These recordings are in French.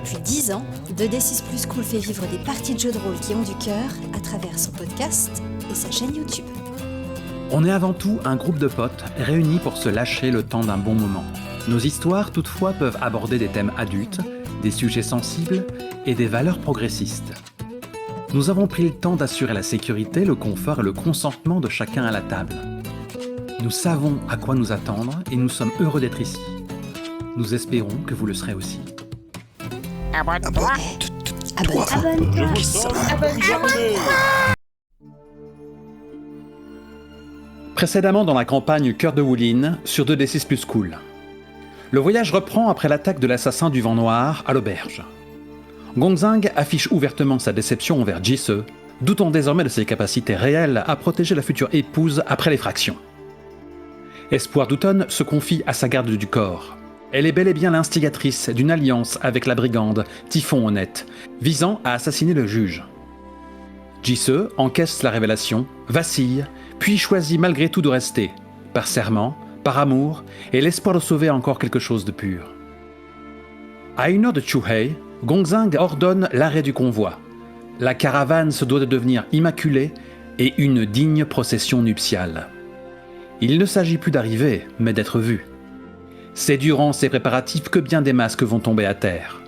Depuis 10 ans, 2D6 Plus Cool fait vivre des parties de jeux de rôle qui ont du cœur à travers son podcast et sa chaîne YouTube. On est avant tout un groupe de potes réunis pour se lâcher le temps d'un bon moment. Nos histoires, toutefois, peuvent aborder des thèmes adultes, des sujets sensibles et des valeurs progressistes. Nous avons pris le temps d'assurer la sécurité, le confort et le consentement de chacun à la table. Nous savons à quoi nous attendre et nous sommes heureux d'être ici. Nous espérons que vous le serez aussi. Abonne-toi. Précédemment dans la campagne Cœur de Wulin sur 2D6 Plus Cool. Le voyage reprend après l'attaque de l'assassin du Vent Noir à l'auberge. Gongzang affiche ouvertement sa déception envers Jisoo, doutant désormais de ses capacités réelles à protéger la future épouse après l'effraction. Espoir d'Houghton se confie à sa garde du corps. Elle est bel et bien l'instigatrice d'une alliance avec la brigande Typhon Honnête, visant à assassiner le juge. Jisoo encaisse la révélation, vacille, puis choisit malgré tout de rester, par serment, par amour et l'espoir de sauver encore quelque chose de pur. À une heure de Chuhei, Gongzang ordonne l'arrêt du convoi. La caravane se doit de devenir immaculée et une digne procession nuptiale. Il ne s'agit plus d'arriver, mais d'être vu. C'est durant ces préparatifs que bien des masques vont tomber à terre.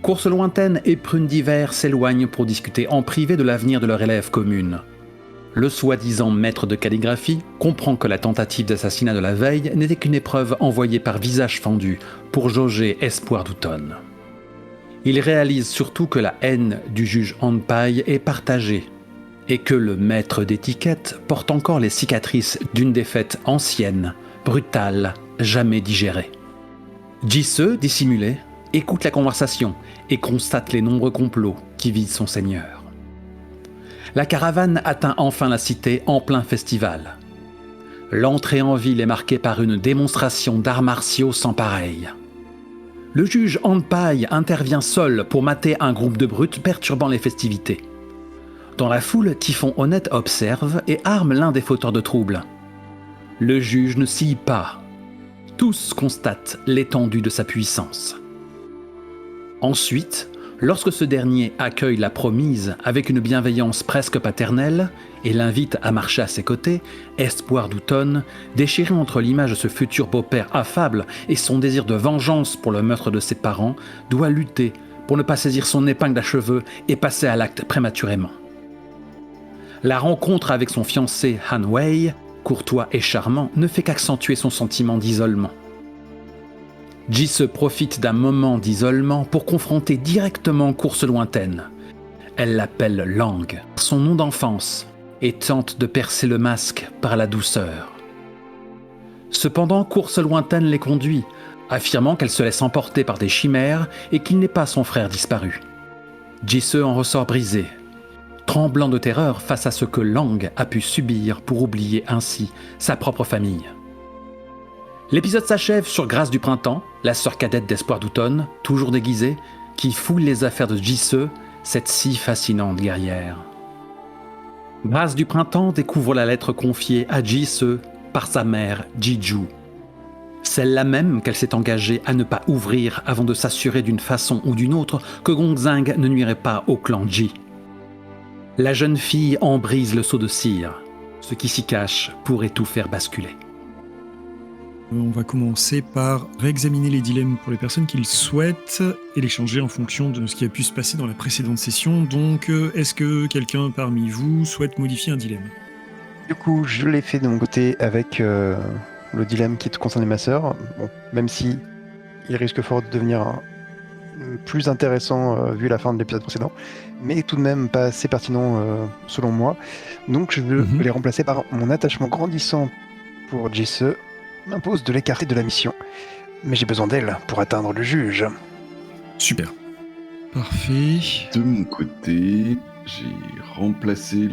Course lointaine et Prune d'hiver s'éloignent pour discuter en privé de l'avenir de leur élève commune. Le soi-disant maître de calligraphie comprend que la tentative d'assassinat de la veille n'était qu'une épreuve envoyée par visage fendu pour jauger Espoir d'Houghton. Il réalise surtout que la haine du juge Hanpai est partagée et que le maître d'étiquette porte encore les cicatrices d'une défaite ancienne, brutale, jamais digérée. Jisoo, dissimulé, écoute la conversation et constate les nombreux complots qui visent son seigneur. La caravane atteint enfin la cité en plein festival. L'entrée en ville est marquée par une démonstration d'arts martiaux sans pareil. Le juge Hanpai intervient seul pour mater un groupe de brutes perturbant les festivités. Dans la foule, Typhon Honnête observe et arme l'un des fauteurs de troubles. Le juge ne scie pas. Tous constatent l'étendue de sa puissance. Ensuite, lorsque ce dernier accueille la promise avec une bienveillance presque paternelle et l'invite à marcher à ses côtés, Espoir d'Houghton, déchiré entre l'image de ce futur beau-père affable et son désir de vengeance pour le meurtre de ses parents, doit lutter pour ne pas saisir son épingle à cheveux et passer à l'acte prématurément. La rencontre avec son fiancé Han Wei, courtois et charmant, ne fait qu'accentuer son sentiment d'isolement. Jisoo profite d'un moment d'isolement pour confronter directement Course lointaine. Elle l'appelle Lang, son nom d'enfance, et tente de percer le masque par la douceur. Cependant, Course lointaine les conduit, affirmant qu'elle se laisse emporter par des chimères et qu'il n'est pas son frère disparu. Jisoo en ressort brisé, tremblant de terreur face à ce que Lang a pu subir pour oublier ainsi sa propre famille. L'épisode s'achève sur Grâce du Printemps, la sœur cadette d'Espoir d'Houghton, toujours déguisée, qui fouille les affaires de Jisoo, cette si fascinante guerrière. Grâce du Printemps découvre la lettre confiée à Jisoo par sa mère Jiju. Celle-là même qu'elle s'est engagée à ne pas ouvrir avant de s'assurer d'une façon ou d'une autre que Gongzang ne nuirait pas au clan Ji. La jeune fille en brise le seau de cire. Ce qui s'y cache pourrait tout faire basculer. On va commencer par réexaminer les dilemmes pour les personnes qui le souhaitent et les changer en fonction de ce qui a pu se passer dans la précédente session. Donc, est-ce que quelqu'un parmi vous souhaite modifier un dilemme ? Du coup, je l'ai fait de mon côté avec le dilemme qui concernait ma sœur. Bon, même si il risque fort de devenir plus intéressant vu la fin de l'épisode précédent, mais tout de même pas assez pertinent selon moi. Donc, je vais les remplacer par mon attachement grandissant pour Jisoo m'impose de l'écarter de la mission. Mais j'ai besoin d'elle pour atteindre le juge. Super. Parfait. De mon côté, j'ai remplacé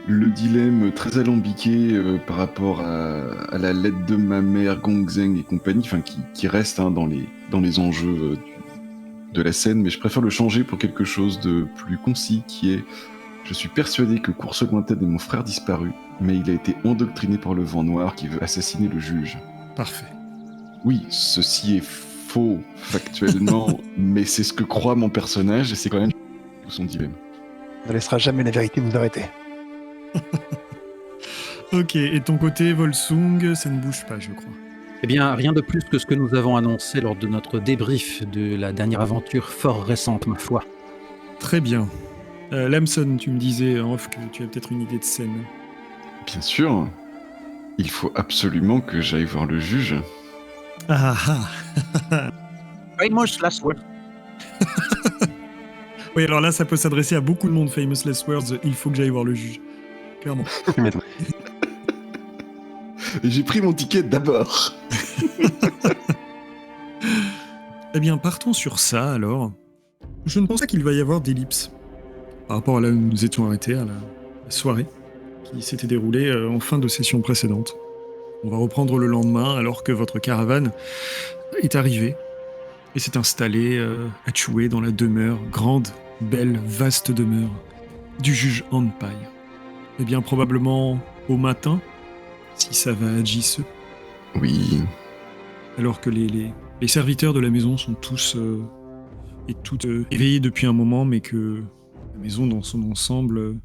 le dilemme très alambiqué par rapport à la lettre de ma mère, Gongzang et compagnie, enfin qui reste dans les enjeux de la scène, mais je préfère le changer pour quelque chose de plus concis, qui est: je suis persuadé que Course lointaine est mon frère disparu, mais il a été endoctriné par le Vent Noir qui veut assassiner le juge. Parfait. Oui, ceci est faux factuellement, mais c'est ce que croit mon personnage et c'est quand même son dilemme. On ne laissera jamais la vérité nous arrêter. Ok, et de ton côté, Volsung, ça ne bouge pas, je crois. Eh bien, rien de plus que ce que nous avons annoncé lors de notre débrief de la dernière aventure fort récente, ma foi. Très bien. Lamson, tu me disais en off que tu as peut-être une idée de scène. Bien sûr, il faut absolument que j'aille voir le juge. Ah ah. Famous last word. Oui, alors là, ça peut s'adresser à beaucoup de monde, Famous Last Words, il faut que j'aille voir le juge. Clairement. Et j'ai pris mon ticket d'abord. Eh bien, partons sur ça, alors. Je ne pense pas qu'il va y avoir d'ellipse par rapport à là où nous étions arrêtés, à la soirée qui s'était déroulée en fin de session précédente. On va reprendre le lendemain, alors que votre caravane est arrivée et s'est installée à Choué dans la demeure, grande, belle, vaste demeure du juge Anpai. Eh bien, probablement au matin, si ça va à Jisoo, Oui, alors que les serviteurs de la maison sont tous et toutes éveillés depuis un moment, mais que la maison dans son ensemble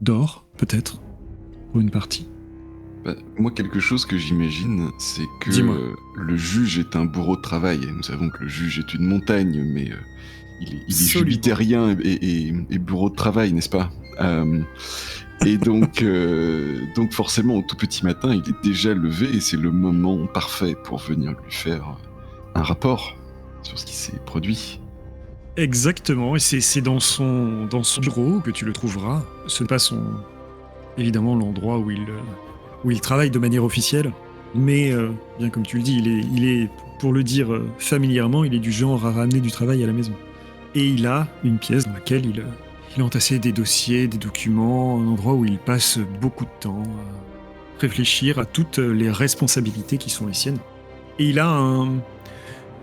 dort, peut-être, pour une partie. bah, moi quelque chose que j'imagine, c'est que Dis-moi. le juge est un bourreau de travail. Nous savons que le juge est une montagne, mais il est Absolument. jupitérien et bureau de travail, n'est-ce pas? Et donc forcément, au tout petit matin, il est déjà levé et c'est le moment parfait pour venir lui faire un rapport sur ce qui s'est produit. Exactement, et c'est dans son bureau que tu le trouveras. Ce n'est pas évidemment l'endroit où il travaille de manière officielle, mais bien comme tu le dis, il est pour le dire familièrement, il est du genre à ramener du travail à la maison. Et il a une pièce dans laquelle il a entassé des dossiers, des documents, un endroit où il passe beaucoup de temps à réfléchir à toutes les responsabilités qui sont les siennes. Et il a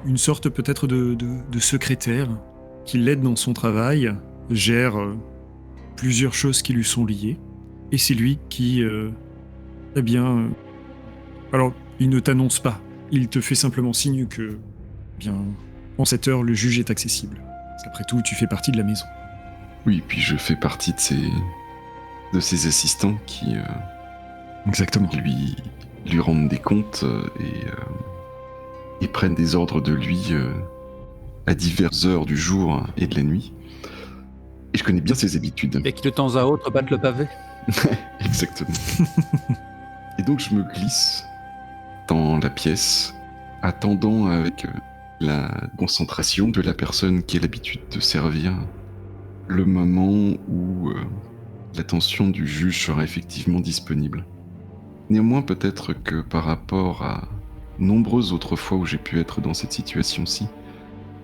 une sorte peut-être de secrétaire qui l'aide dans son travail, gère plusieurs choses qui lui sont liées, et c'est lui qui, alors, il ne t'annonce pas, il te fait simplement signe que, en cette heure, le juge est accessible. Après tout, tu fais partie de la maison. Oui, puis je fais partie de ses assistants qui Exactement. lui rendent des comptes et prennent des ordres de lui à diverses heures du jour et de la nuit. Et je connais bien ses habitudes. Et qui de temps à autre battent le pavé. Exactement. Et donc je me glisse dans la pièce, attendant avec la concentration de la personne qui a l'habitude de servir le moment où l'attention du juge sera effectivement disponible. Néanmoins, peut-être que par rapport à nombreuses autres fois où j'ai pu être dans cette situation-ci,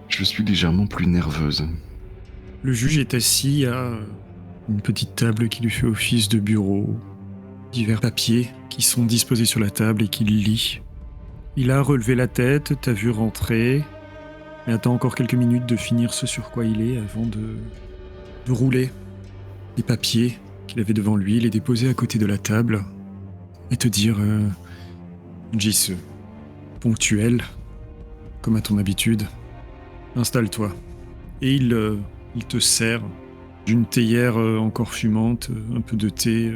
je suis légèrement plus nerveuse. Le juge est assis à une petite table qui lui fait office de bureau, divers papiers qui sont disposés sur la table et qu'il lit. Il a relevé la tête, t'a vu rentrer, mais attend encore quelques minutes de finir ce sur quoi il est avant de rouler les papiers qu'il avait devant lui, les déposer à côté de la table et te dire Jisoo, ponctuel, comme à ton habitude, installe-toi. Et il te sert d'une théière encore fumante, un peu de thé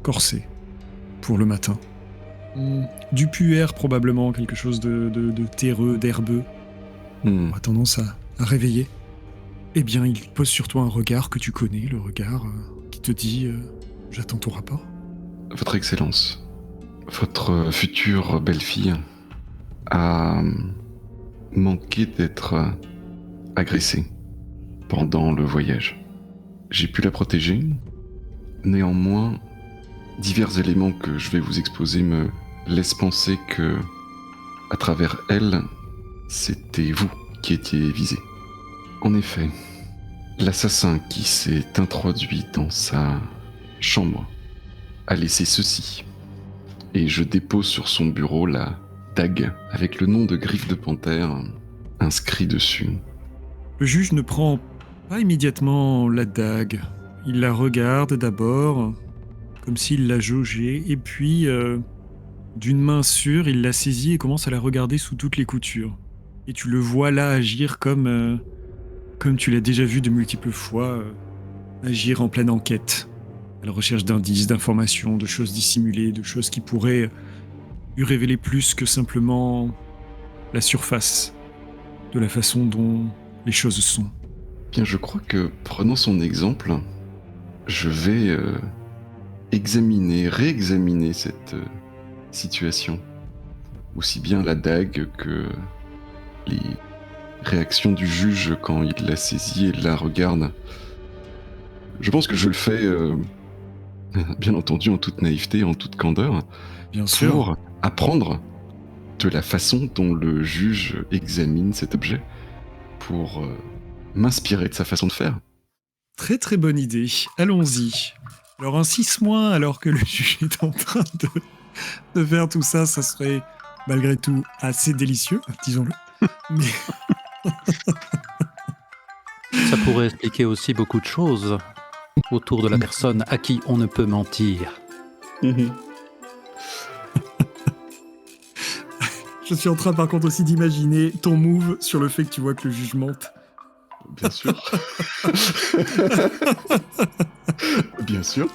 corsé pour le matin. Du puer probablement, quelque chose de terreux, d'herbeux. On a tendance à réveiller. Eh bien, il pose sur toi un regard que tu connais, le regard qui te dit j'attends ton rapport. Votre Excellence, votre future belle-fille a manqué d'être agressée pendant le voyage. J'ai pu la protéger. Néanmoins, divers éléments que je vais vous exposer me laissent penser que, à travers elle, c'était vous qui étiez visé. En effet, l'assassin qui s'est introduit dans sa chambre a laissé ceci. Et je dépose sur son bureau la dague avec le nom de Griffe de Panthère inscrit dessus. Le juge ne prend pas immédiatement la dague. Il la regarde d'abord, comme s'il la jaugeait, et puis, d'une main sûre, il la saisit et commence à la regarder sous toutes les coutures. et tu le vois là agir comme tu l'as déjà vu de multiples fois, agir en pleine enquête, à la recherche d'indices, d'informations, de choses dissimulées, de choses qui pourraient lui révéler plus que simplement la surface de la façon dont les choses sont. Bien, je crois que, prenant son exemple, je vais réexaminer cette situation. Aussi bien la dague que les réactions du juge quand il la saisit et la regarde. Je pense que je le fais, bien entendu, en toute naïveté, en toute candeur, Bien sûr. pour apprendre de la façon dont le juge examine cet objet, pour m'inspirer de sa façon de faire. Très très bonne idée. Allons-y. Alors un 6- alors que le juge est en train de faire tout ça, ça serait malgré tout assez délicieux, disons-le. Mais Ça pourrait expliquer aussi beaucoup de choses autour de la personne à qui on ne peut mentir. je suis en train par contre aussi d'imaginer ton move sur le fait que tu vois que le juge mente. Bien sûr. Bien sûr.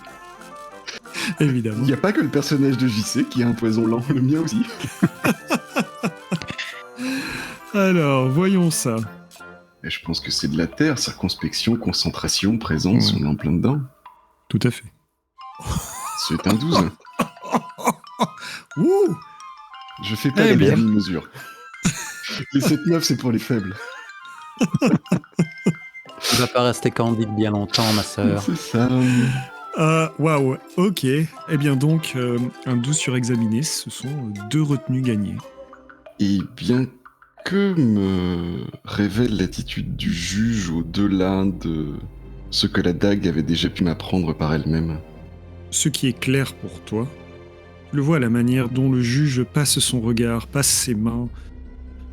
Évidemment. Il n'y a pas que le personnage de JC qui a un poison lent, le mien aussi. Alors, voyons ça. Et je pense que c'est de la terre, circonspection, concentration, présence, on est en plein dedans. Tout à fait. C'est un 12. Ouh. Je fais pas la demi-mesure. Les 7-9, c'est pour les faibles. Tu vas pas rester candide bien longtemps, ma sœur. C'est ça. Waouh, ok. Eh bien donc, un 12 sur examiné, ce sont 2 retenues gagnées. Et bien que me révèle l'attitude du juge au-delà de ce que la dague avait déjà pu m'apprendre par elle-même? Ce qui est clair pour toi, tu le vois à la manière dont le juge passe son regard, passe ses mains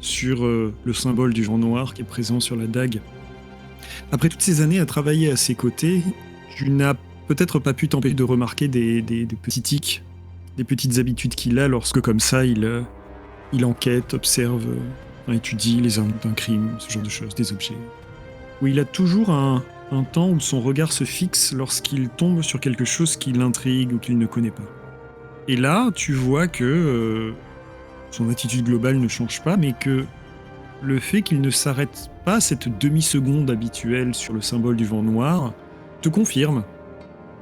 sur le symbole du vent noir qui est présent sur la dague. Après toutes ces années à travailler à ses côtés, tu n'as peut-être pas pu t'empêcher de remarquer des petits tics, des petites habitudes qu'il a lorsque comme ça il enquête, observe, étudie les armes d'un crime, ce genre de choses, des objets. Où il a toujours un temps où son regard se fixe lorsqu'il tombe sur quelque chose qui l'intrigue ou qu'il ne connaît pas. Et là, tu vois que son attitude globale ne change pas, mais que le fait qu'il ne s'arrête pas cette demi-seconde habituelle sur le symbole du vent noir te confirme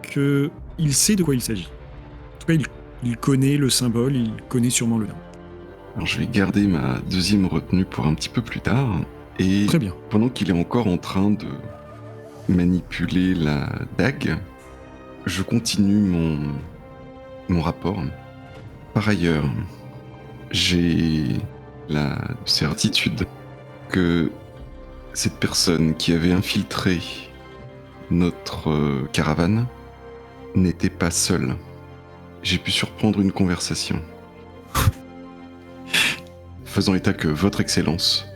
qu'il sait de quoi il s'agit. En tout cas, il connaît le symbole, il connaît sûrement le nom. Alors je vais garder ma deuxième retenue pour un petit peu plus tard. Et Très bien. pendant qu'il est encore en train de manipuler la dague, je continue mon rapport. Par ailleurs, j'ai la certitude que cette personne qui avait infiltré notre caravane n'était pas seule. J'ai pu surprendre une conversation. Faisant état que votre excellence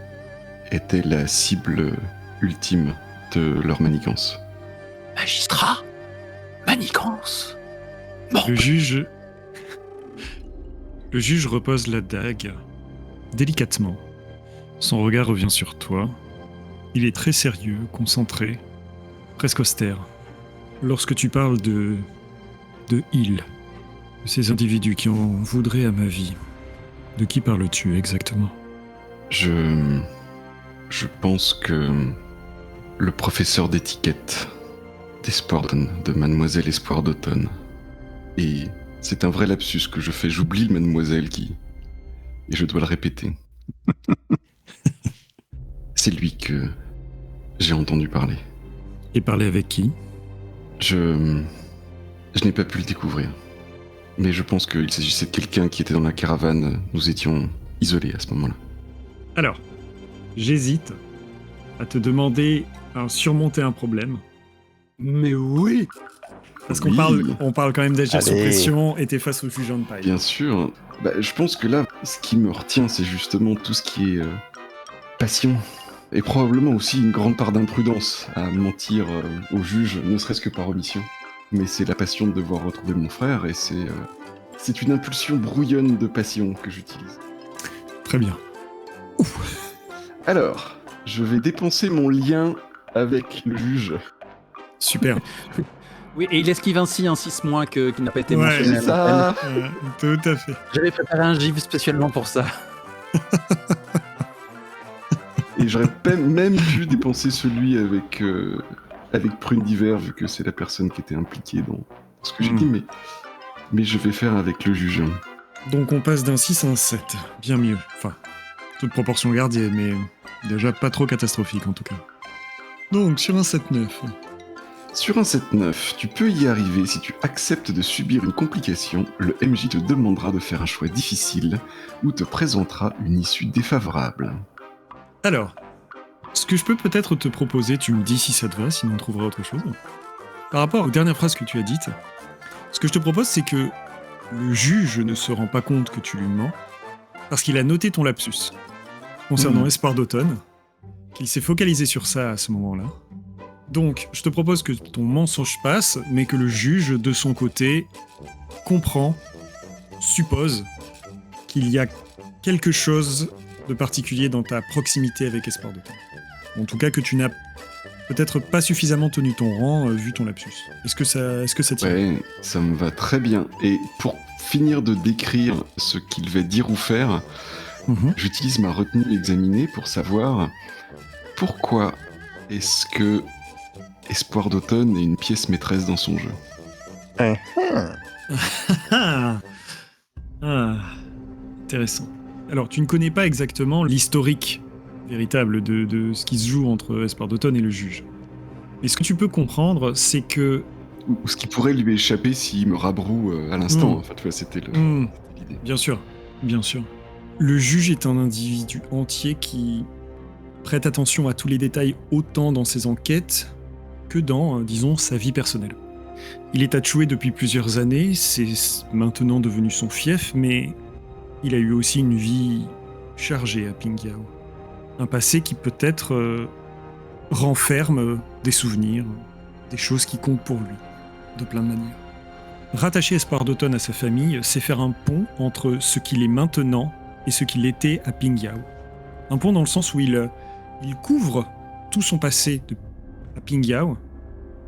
était la cible ultime de leur manigance. Magistrat? Manigance? Bon. Le juge repose la dague délicatement. Son regard revient sur toi. Il est très sérieux, concentré, presque austère. Lorsque tu parles de ils, de ces individus qui en voudraient à ma vie, de qui parles-tu exactement? Je pense que le professeur d'étiquette d'Espoir de Mademoiselle Espoir d'Automne. Et c'est un vrai lapsus que je fais, j'oublie le mademoiselle et je dois le répéter. C'est lui que j'ai entendu parler. Et parler avec qui? Je n'ai pas pu le découvrir. Mais je pense qu'il s'agissait de quelqu'un qui était dans la caravane. Nous étions isolés à ce moment-là. Alors, j'hésite à te demander à surmonter un problème. Mais oui! Parce qu'on Oui. on parle quand même d'agir sous Allez. pression et t'es face au juge en paille. Bien sûr. Je pense que là, ce qui me retient, c'est justement tout ce qui est passion. Et probablement aussi une grande part d'imprudence à mentir au juge, ne serait-ce que par omission. Mais c'est la passion de devoir retrouver mon frère et c'est une impulsion brouillonne de passion que j'utilise. Très bien. Ouf. Alors, je vais dépenser mon lien avec le juge. Super. Oui, et il esquive ainsi un 6- qui n'a pas été Ouais, mentionné. C'est ça. Tout à fait. J'avais préparé un gif spécialement pour ça. Et j'aurais même pu dépenser celui avec Prune d'hiver, vu que c'est la personne qui était impliquée dans ce que j'ai dit, mais je vais faire avec le juge. Donc on passe d'un 6 à un 7. Bien mieux. Enfin, toute proportion gardée, mais déjà pas trop catastrophique en tout cas. Donc sur un 7-9. Sur un 7-9, tu peux y arriver si tu acceptes de subir une complication. Le MJ te demandera de faire un choix difficile ou te présentera une issue défavorable. Alors, ce que je peux peut-être te proposer, tu me dis si ça te va, sinon on trouvera autre chose. Par rapport aux dernières phrases que tu as dites, ce que je te propose, c'est que le juge ne se rend pas compte que tu lui mens, parce qu'il a noté ton lapsus concernant Espoir d'automne, qu'il s'est focalisé sur ça à ce moment-là. Donc, je te propose que ton mensonge passe, mais que le juge, de son côté, comprend, suppose qu'il y a quelque chose de particulier dans ta proximité avec Espoir d'automne. En tout cas, que tu n'as peut-être pas suffisamment tenu ton rang vu ton lapsus. Est-ce que ça tient ? Ouais, ça me va très bien. Et pour finir de décrire ce qu'il va dire ou faire, j'utilise ma retenue examinée pour savoir pourquoi est-ce que Espoir d'automne est une pièce maîtresse dans son jeu. Intéressant. Alors, tu ne connais pas exactement l'historique véritable de ce qui se joue entre Espoir d'automne et le juge. Mais ce que tu peux comprendre, c'est que... Ou ce qui pourrait lui échapper s'il me rabroue à l'instant. Enfin, tu vois, c'était l'idée. Bien sûr, bien sûr. Le juge est un individu entier qui prête attention à tous les détails autant dans ses enquêtes que dans, disons, sa vie personnelle. Il est tatoué depuis plusieurs années, c'est maintenant devenu son fief, mais il a eu aussi une vie chargée à Pingyao. Un passé qui peut-être renferme des souvenirs, des choses qui comptent pour lui, de plein de manières. Rattacher Espoir d'automne à sa famille, c'est faire un pont entre ce qu'il est maintenant et ce qu'il était à Pingyao. Un pont dans le sens où il couvre tout son passé à Pingyao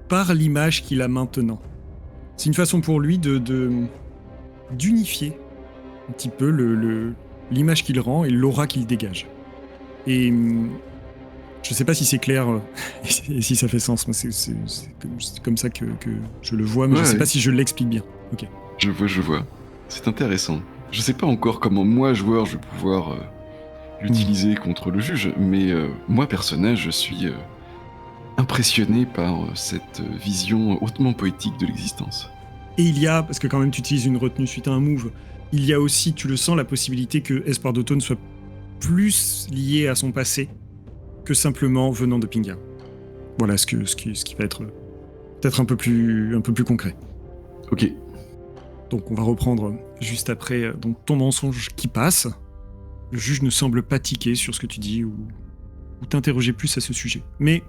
par l'image qu'il a maintenant. C'est une façon pour lui d'unifier un petit peu l'image qu'il rend et l'aura qu'il dégage. Et je sais pas si c'est clair et si ça fait sens, mais c'est comme ça que je le vois, mais je sais pas si je l'explique bien. Ok. Je vois. C'est intéressant. Je sais pas encore comment moi, joueur, je vais pouvoir l'utiliser contre le juge, mais moi, personnage, je suis impressionné par cette vision hautement poétique de l'existence. Et il y a, parce que quand même tu utilises une retenue suite à un move, il y a aussi, tu le sens, la possibilité que Espoir d'automne soit plus lié à son passé que simplement venant de Pingyao. Voilà ce qui va être peut-être un peu plus concret. Ok. Donc on va reprendre juste après donc ton mensonge qui passe. Le juge ne semble pas tiquer sur ce que tu dis ou t'interroger plus à ce sujet. Mais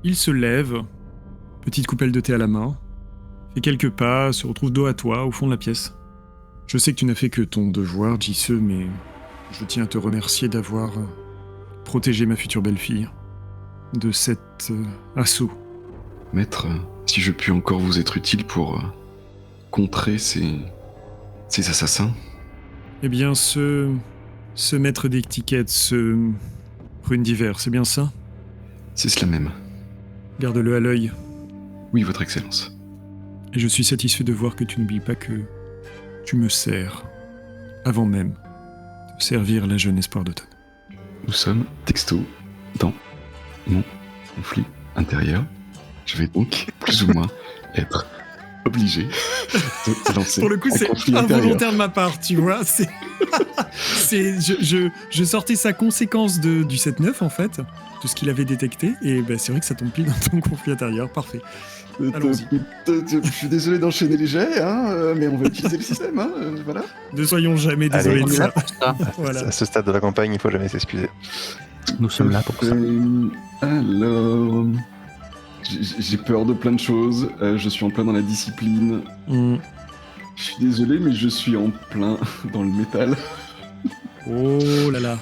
il se lève, petite coupelle de thé à la main, fait quelques pas, se retrouve dos à toi au fond de la pièce. Je sais que tu n'as fait que ton devoir, Jisoo, mais je tiens à te remercier d'avoir protégé ma future belle-fille de cet assaut. Maître, si je puis encore vous être utile pour contrer ces assassins. Eh bien, ce maître d'étiquette, ce Prune d'hiver, c'est bien ça ? C'est cela même. Garde-le à l'œil. Oui, votre excellence. Et je suis satisfait de voir que tu n'oublies pas que tu me sers, avant même de servir la jeune Espoir d'automne. Nous sommes texto dans mon conflit intérieur. Je vais donc plus ou moins être obligé de lancer. Pour le coup, c'est involontaire de ma part, tu vois. Je sortais sa conséquence du 7-9, en fait, de ce qu'il avait détecté, et ben, c'est vrai que ça tombe pile dans ton conflit intérieur. Parfait. Allons-y. Je suis désolé d'enchaîner les jets, mais on va utiliser le système, voilà. Ne soyons jamais désolés de ça. Voilà. À ce stade de la campagne, il faut jamais s'excuser. Nous sommes là pour ça. Alors... J'ai peur de plein de choses, je suis en plein dans la discipline. Je suis désolé, mais je suis en plein dans le métal. Oh là là.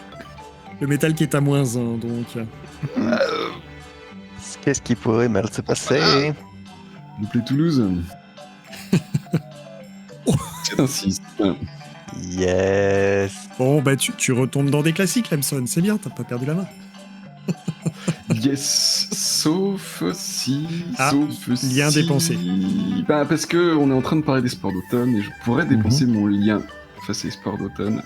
Le métal qui est à -1, donc. Qu'est-ce qui pourrait mal se passer? Nous plaît Toulouse. C'est un 6. Yes. Bon, bah tu retombes dans des classiques, Lamson, c'est bien, t'as pas perdu la main. Yes, sauf si... Ah, sauf lien si... dépensé. Bah, parce que on est en train de parler des sports d'automne et je pourrais dépenser mon lien face à les sports d'automne.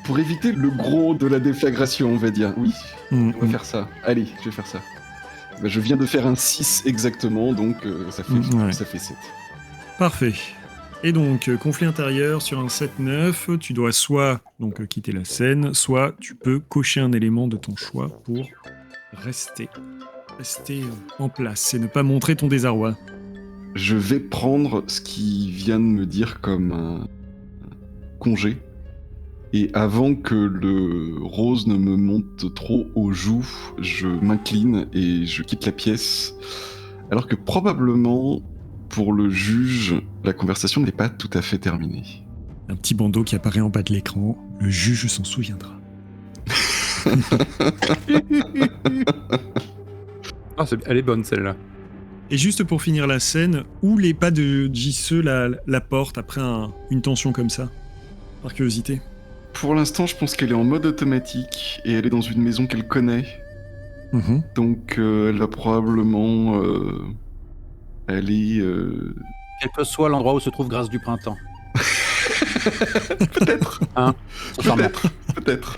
Pour éviter le gros de la déflagration, on va dire. Oui, on va faire ça. Allez, je vais faire ça. Bah, je viens de faire un 6 exactement, donc ça fait 7. Parfait. Et donc, conflit intérieur sur un 7-9, tu dois soit donc quitter la scène, soit tu peux cocher un élément de ton choix pour rester en place et ne pas montrer ton désarroi. Je vais prendre ce qui vient de me dire comme un congé. Et avant que le rose ne me monte trop aux joues, je m'incline et je quitte la pièce. Alors que probablement, pour le juge, la conversation n'est pas tout à fait terminée. Un petit bandeau qui apparaît en bas de l'écran, le juge s'en souviendra. Ah, elle est bonne celle-là. Et juste pour finir la scène, où les pas de JCE la portent après une tension comme ça? Par curiosité. Pour l'instant, je pense qu'elle est en mode automatique et elle est dans une maison qu'elle connaît. Donc, elle va probablement aller... Quel que soit l'endroit où se trouve Grâce du Printemps. Peut-être. Hein, Peut-être.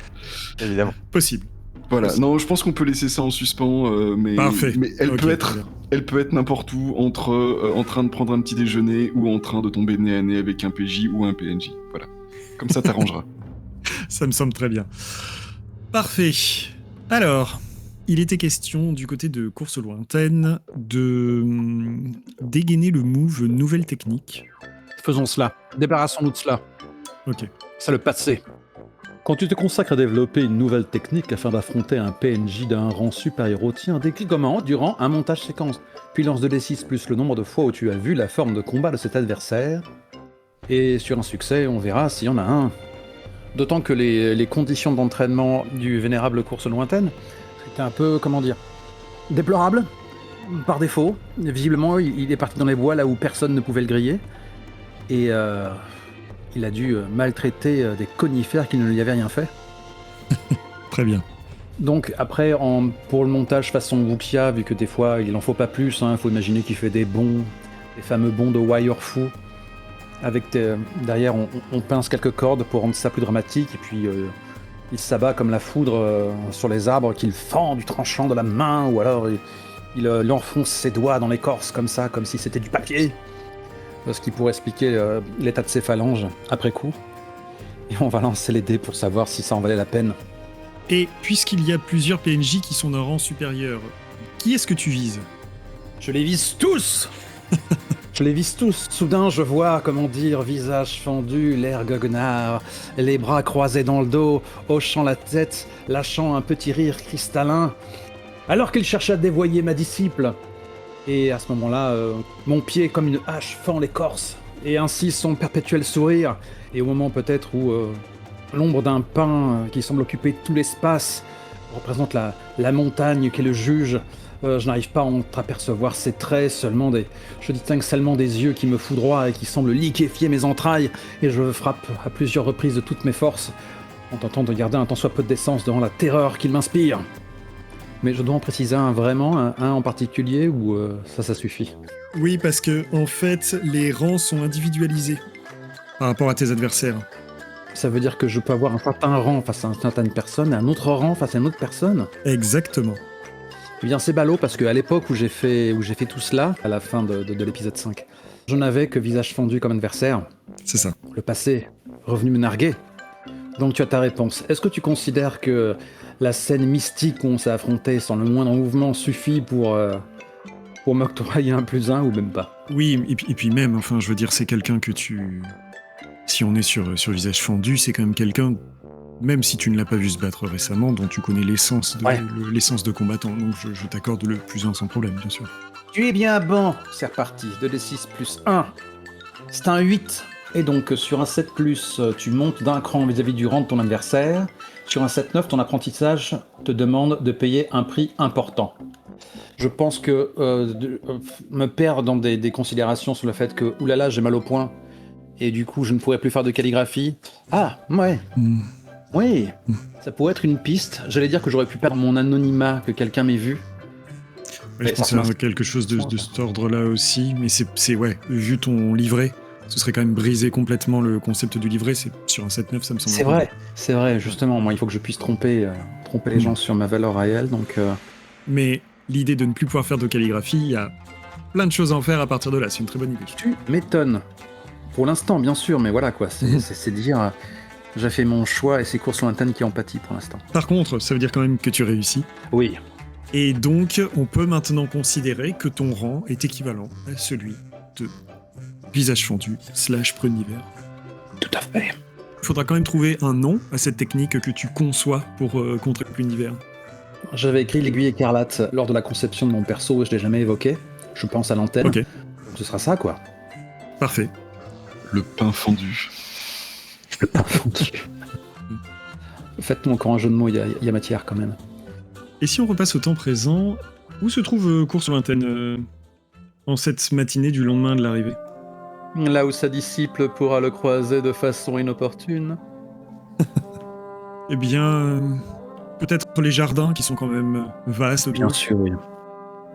Évidemment. Possible. Voilà, Possible. non, je pense qu'on peut laisser ça en suspens, mais, Parfait. mais elle, Ok, peut très bien. elle peut être n'importe où, entre en train de prendre un petit déjeuner ou en train de tomber nez à nez avec un PJ ou un PNJ. Voilà, comme ça t'arrangeras. Ça me semble très bien. Parfait. Alors, il était question du côté de Course Lointaine de dégainer le move nouvelle technique. Faisons cela. Débarrassons-nous de cela. Ok. C'est le passé. Quand tu te consacres à développer une nouvelle technique afin d'affronter un PNJ d'un rang supérieur au tien, décris comment durant un montage séquence, puis lance 2d6 plus le nombre de fois où tu as vu la forme de combat de cet adversaire, et sur un succès, on verra s'il y en a un. D'autant que les conditions d'entraînement du vénérable Course Lointaine, c'était un peu, comment dire, déplorable, par défaut. Visiblement, il est parti dans les bois là où personne ne pouvait le griller, et il a dû maltraiter des conifères qui ne lui avaient rien fait. Très bien. Donc après, pour le montage façon Wuxia, vu que des fois il en faut pas plus, faut imaginer qu'il fait des fameux bonds de wire fou. Derrière, on pince quelques cordes pour rendre ça plus dramatique, et puis il s'abat comme la foudre sur les arbres qu'il fend du tranchant de la main, ou alors il enfonce ses doigts dans l'écorce comme ça, comme si c'était du papier. Ce qui pourrait expliquer l'état de ses phalanges après coup. Et on va lancer les dés pour savoir si ça en valait la peine. Et puisqu'il y a plusieurs PNJ qui sont d'un rang supérieur, qui est-ce que tu vises? Je les vise tous. Je les vise tous. Soudain, je vois, comment dire, visage fendu, l'air goguenard, les bras croisés dans le dos, hochant la tête, lâchant un petit rire cristallin, alors qu'il cherche à dévoyer ma disciple. Et à ce moment-là, mon pied, comme une hache, fend l'écorce, et ainsi son perpétuel sourire. Et au moment peut-être où l'ombre d'un pin qui semble occuper tout l'espace représente la montagne qu'est le juge, je n'arrive pas à entreapercevoir ses traits, je distingue seulement des yeux qui me foudroient et qui semblent liquéfier mes entrailles, et je frappe à plusieurs reprises de toutes mes forces, en tentant de garder un tant soit peu de décence devant la terreur qu'il m'inspire. Mais je dois en préciser un en particulier, ou ça suffit? Oui, parce que en fait, les rangs sont individualisés par rapport à tes adversaires. Ça veut dire que je peux avoir un certain rang face à une certaine personne et un autre rang face à une autre personne? Exactement. Eh bien, c'est ballot, parce qu'à l'époque où j'ai fait tout cela, à la fin de l'épisode 5, je n'avais que visage fendu comme adversaire. C'est ça. Le passé, revenu me narguer. Donc tu as ta réponse. Est-ce que tu considères que la scène mystique où on s'est affronté sans le moindre mouvement suffit pour m'octroyer un +1 ou même pas? Oui, et puis même, enfin, je veux dire, c'est quelqu'un que tu... Si on est sur visage fendu, c'est quand même quelqu'un, même si tu ne l'as pas vu se battre récemment, dont tu connais l'essence de combattant. Donc je t'accorde le +1 sans problème, bien sûr. Tu es bien bon, c'est reparti. 2d6 plus 1. C'est un 8. Et donc sur un 7+, tu montes d'un cran vis-à-vis du rang de ton adversaire. Sur un 7-9, ton apprentissage te demande de payer un prix important. Je pense que me perdre dans des considérations sur le fait que, oulala, j'ai mal au poing, et du coup, je ne pourrais plus faire de calligraphie. Ah, ouais. Oui, ça pourrait être une piste. J'allais dire que j'aurais pu perdre mon anonymat, que quelqu'un m'ait vu. Ouais, je pensais à quelque chose de cet ordre-là aussi, mais c'est ouais, vu ton livret, ce serait quand même briser complètement le concept du livret. C'est sur un 7-9, ça me semble. C'est vrai, justement. Moi, il faut que je puisse tromper les gens sur ma valeur réelle, donc. Mais l'idée de ne plus pouvoir faire de calligraphie, il y a plein de choses à en faire à partir de là. C'est une très bonne idée. Tu m'étonnes. Pour l'instant, bien sûr, mais voilà quoi. C'est dire. J'ai fait mon choix et c'est Course Lointaine qui en pâtit pour l'instant. Par contre, ça veut dire quand même que tu réussis. Oui. Et donc, on peut maintenant considérer que ton rang est équivalent à celui de visage fendu / prunivert. Tout à fait. Il faudra quand même trouver un nom à cette technique que tu conçois pour contrer l'univers. J'avais écrit l'aiguille écarlate lors de la conception de mon perso et je l'ai jamais évoqué. Je pense à l'antenne. Ok. Ce sera ça, quoi. Parfait. Le pain fendu. Le pain fendu. Faites-moi encore un jeu de mots, il y a matière quand même. Et si on repasse au temps présent, où se trouve Course Lointaine en cette matinée du lendemain de l'arrivée? Là où sa disciple pourra le croiser de façon inopportune. Eh bien, peut-être les jardins qui sont quand même vastes, Bien sûr, oui.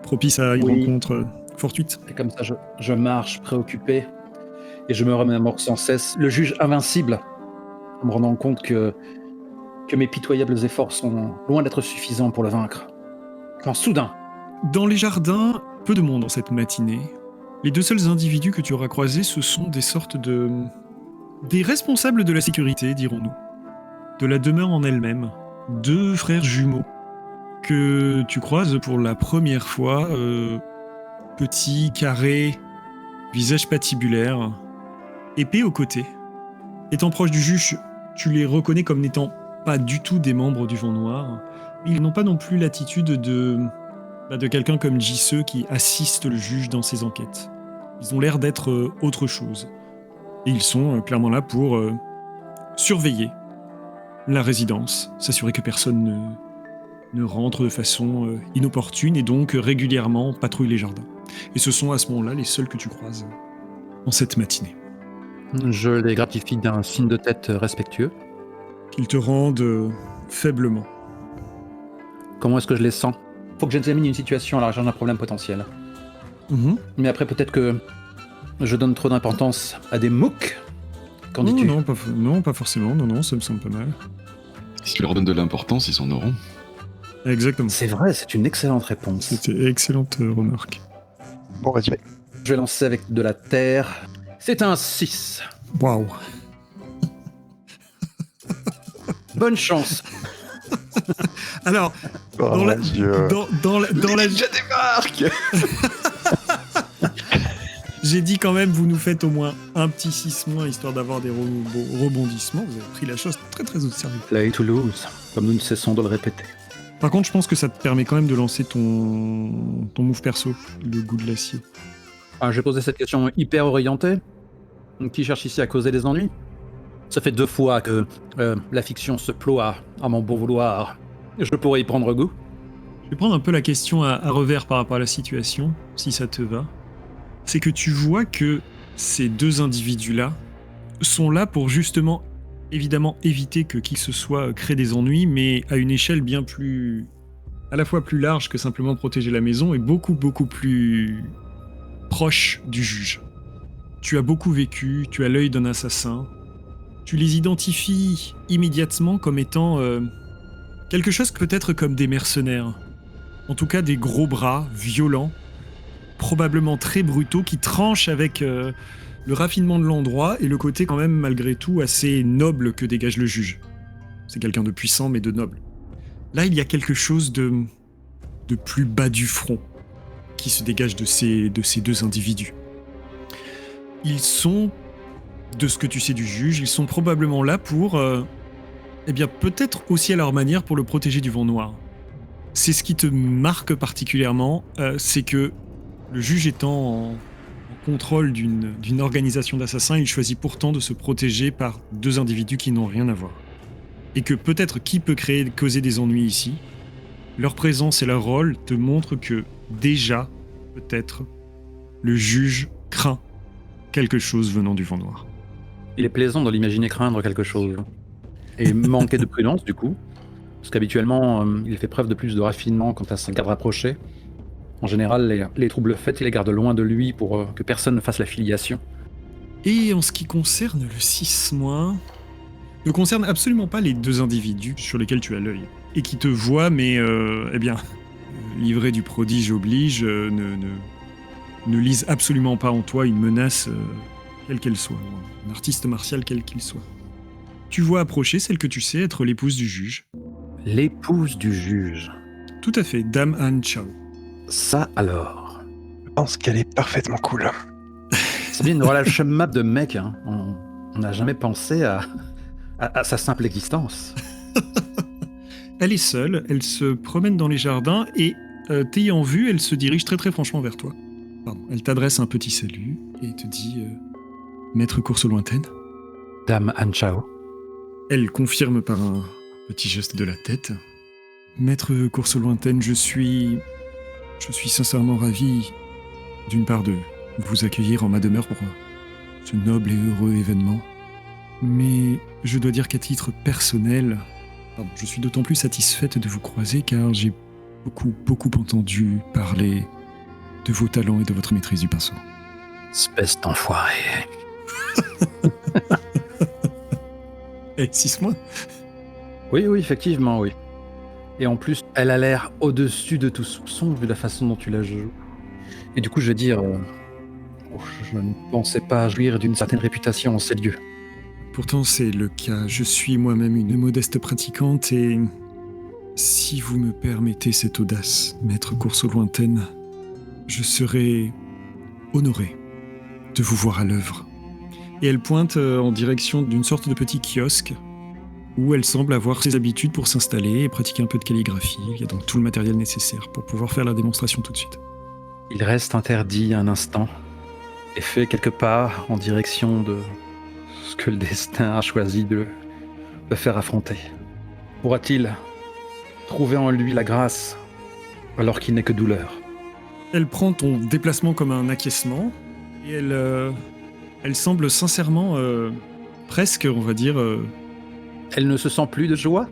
propices à une rencontre fortuite. Et comme ça, je marche préoccupé et je me remémore sans cesse le juge invincible, en me rendant compte que mes pitoyables efforts sont loin d'être suffisants pour le vaincre. Quand soudain... Dans les jardins, peu de monde en cette matinée. Les deux seuls individus que tu auras croisés, ce sont des sortes de... des responsables de la sécurité, dirons-nous. De la demeure en elle-même. Deux frères jumeaux que tu croises pour la première fois. Petits, carrés, visage patibulaire, épée au côté. Étant proche du juge, tu les reconnais comme n'étant pas du tout des membres du Vent Noir. Ils n'ont pas non plus l'attitude de quelqu'un comme Jisoo qui assiste le juge dans ses enquêtes. Ils ont l'air d'être autre chose. Et ils sont clairement là pour surveiller la résidence, s'assurer que personne ne rentre de façon inopportune et donc régulièrement patrouille les jardins. Et ce sont à ce moment-là les seuls que tu croises en cette matinée. Je les gratifie d'un signe de tête respectueux. Qu'ils te rendent faiblement. Comment est-ce que je les sens? Faut que j'examine une situation à la recherche d'un problème potentiel. Mais après, peut-être que je donne trop d'importance à des MOOC. Qu'en dis-tu? Non, pas forcément. Non, ça me semble pas mal. Si tu leur donnes de l'importance, ils en auront. Exactement. C'est vrai, c'est une excellente réponse. C'était excellente remarque. Bon résumé. Je vais lancer avec de la terre. C'est un 6. Waouh. Bonne chance. Alors, Oh, dans la Déjà des marques. j'ai dit quand même, vous nous faites au moins un petit 6 moins, histoire d'avoir des rebondissements. Vous avez pris la chose très très au sérieux. Play to lose, comme nous ne cessons de le répéter. Par contre, je pense que ça te permet quand même de lancer ton move perso, le goût de l'acier. Ah, j'ai posé cette question hyper orientée. Qui cherche ici à causer des ennuis? Ça fait 2 fois que la fiction se ploie à mon bon vouloir. Je pourrais y prendre goût. Je vais prendre un peu la question à revers par rapport à la situation, si ça te va. C'est que tu vois que ces deux individus-là sont là pour justement, évidemment, éviter que qui que ce soit crée des ennuis, mais à une échelle bien plus... à la fois plus large que simplement protéger la maison et beaucoup, beaucoup plus proche du juge. Tu as beaucoup vécu, tu as l'œil d'un assassin. Tu les identifies immédiatement comme étant quelque chose peut-être comme des mercenaires. En tout cas, des gros bras, violents, probablement très brutaux, qui tranchent avec le raffinement de l'endroit et le côté quand même, malgré tout, assez noble que dégage le juge. C'est quelqu'un de puissant, mais de noble. Là, il y a quelque chose de plus bas du front qui se dégage de ces deux individus. Ils sont, de ce que tu sais du juge, ils sont probablement là pour, eh bien, peut-être aussi à leur manière pour le protéger du Vent Noir. C'est ce qui te marque particulièrement, c'est que le juge étant en contrôle d'une organisation d'assassins, il choisit pourtant de se protéger par deux individus qui n'ont rien à voir. et que peut-être qui peut causer des ennuis ici, leur présence et leur rôle te montrent que déjà, peut-être, le juge craint quelque chose venant du vent noir. Il est plaisant de l'imaginer craindre quelque chose. Et manquer de prudence, du coup. Parce qu'habituellement, il fait preuve de plus de raffinement quant à sa garde rapprochée. En général, les troubles faits, il les garde loin de lui pour que personne ne fasse la filiation. Et en ce qui concerne le 6-, ne concerne absolument pas les deux individus sur lesquels tu as l'œil. Et qui te voient, mais, livré du prodige oblige, ne lisent absolument pas en toi une menace, quelle qu'elle soit, un artiste martial quel qu'il soit. Tu vois approcher celle que tu sais être l'épouse du juge. L'épouse du juge. Tout à fait, Dame Anne Chao. Ça alors. Je pense qu'elle est parfaitement cool. C'est bien une relation map de mec, hein. On n'a jamais pensé à sa simple existence. Elle est seule, elle se promène dans les jardins et, t'ayant vu, elle se dirige très très franchement vers toi. Pardon. Elle t'adresse un petit salut et te dit Maître Course lointaine. Dame Anne Chao. Elle confirme par un petit geste de la tête. Maître Course lointaine, je suis sincèrement ravi, d'une part, de vous accueillir en ma demeure pour ce noble et heureux événement. Mais je dois dire qu'à titre personnel, je suis d'autant plus satisfaite de vous croiser car j'ai beaucoup entendu parler de vos talents et de votre maîtrise du pinceau. Espèce d'enfoiré. 6 mois. Oui, effectivement, oui. Et en plus, elle a l'air au-dessus de tout soupçon vu la façon dont tu la joues. Et du coup, je veux dire, je ne pensais pas jouir d'une certaine réputation en ces lieux. Pourtant, c'est le cas. Je suis moi-même une modeste pratiquante et si vous me permettez cette audace, Maître Course lointaine, je serai honoré de vous voir à l'œuvre. Et elle pointe en direction d'une sorte de petit kiosque où elle semble avoir ses habitudes pour s'installer et pratiquer un peu de calligraphie. Il y a donc tout le matériel nécessaire pour pouvoir faire la démonstration tout de suite. Il reste interdit un instant et fait quelques pas en direction de ce que le destin a choisi de le faire affronter. Pourra-t-il trouver en lui la grâce alors qu'il n'est que douleur? Elle prend ton déplacement comme un acquiescement et elle semble sincèrement, presque, on va dire... Elle ne se sent plus de joie?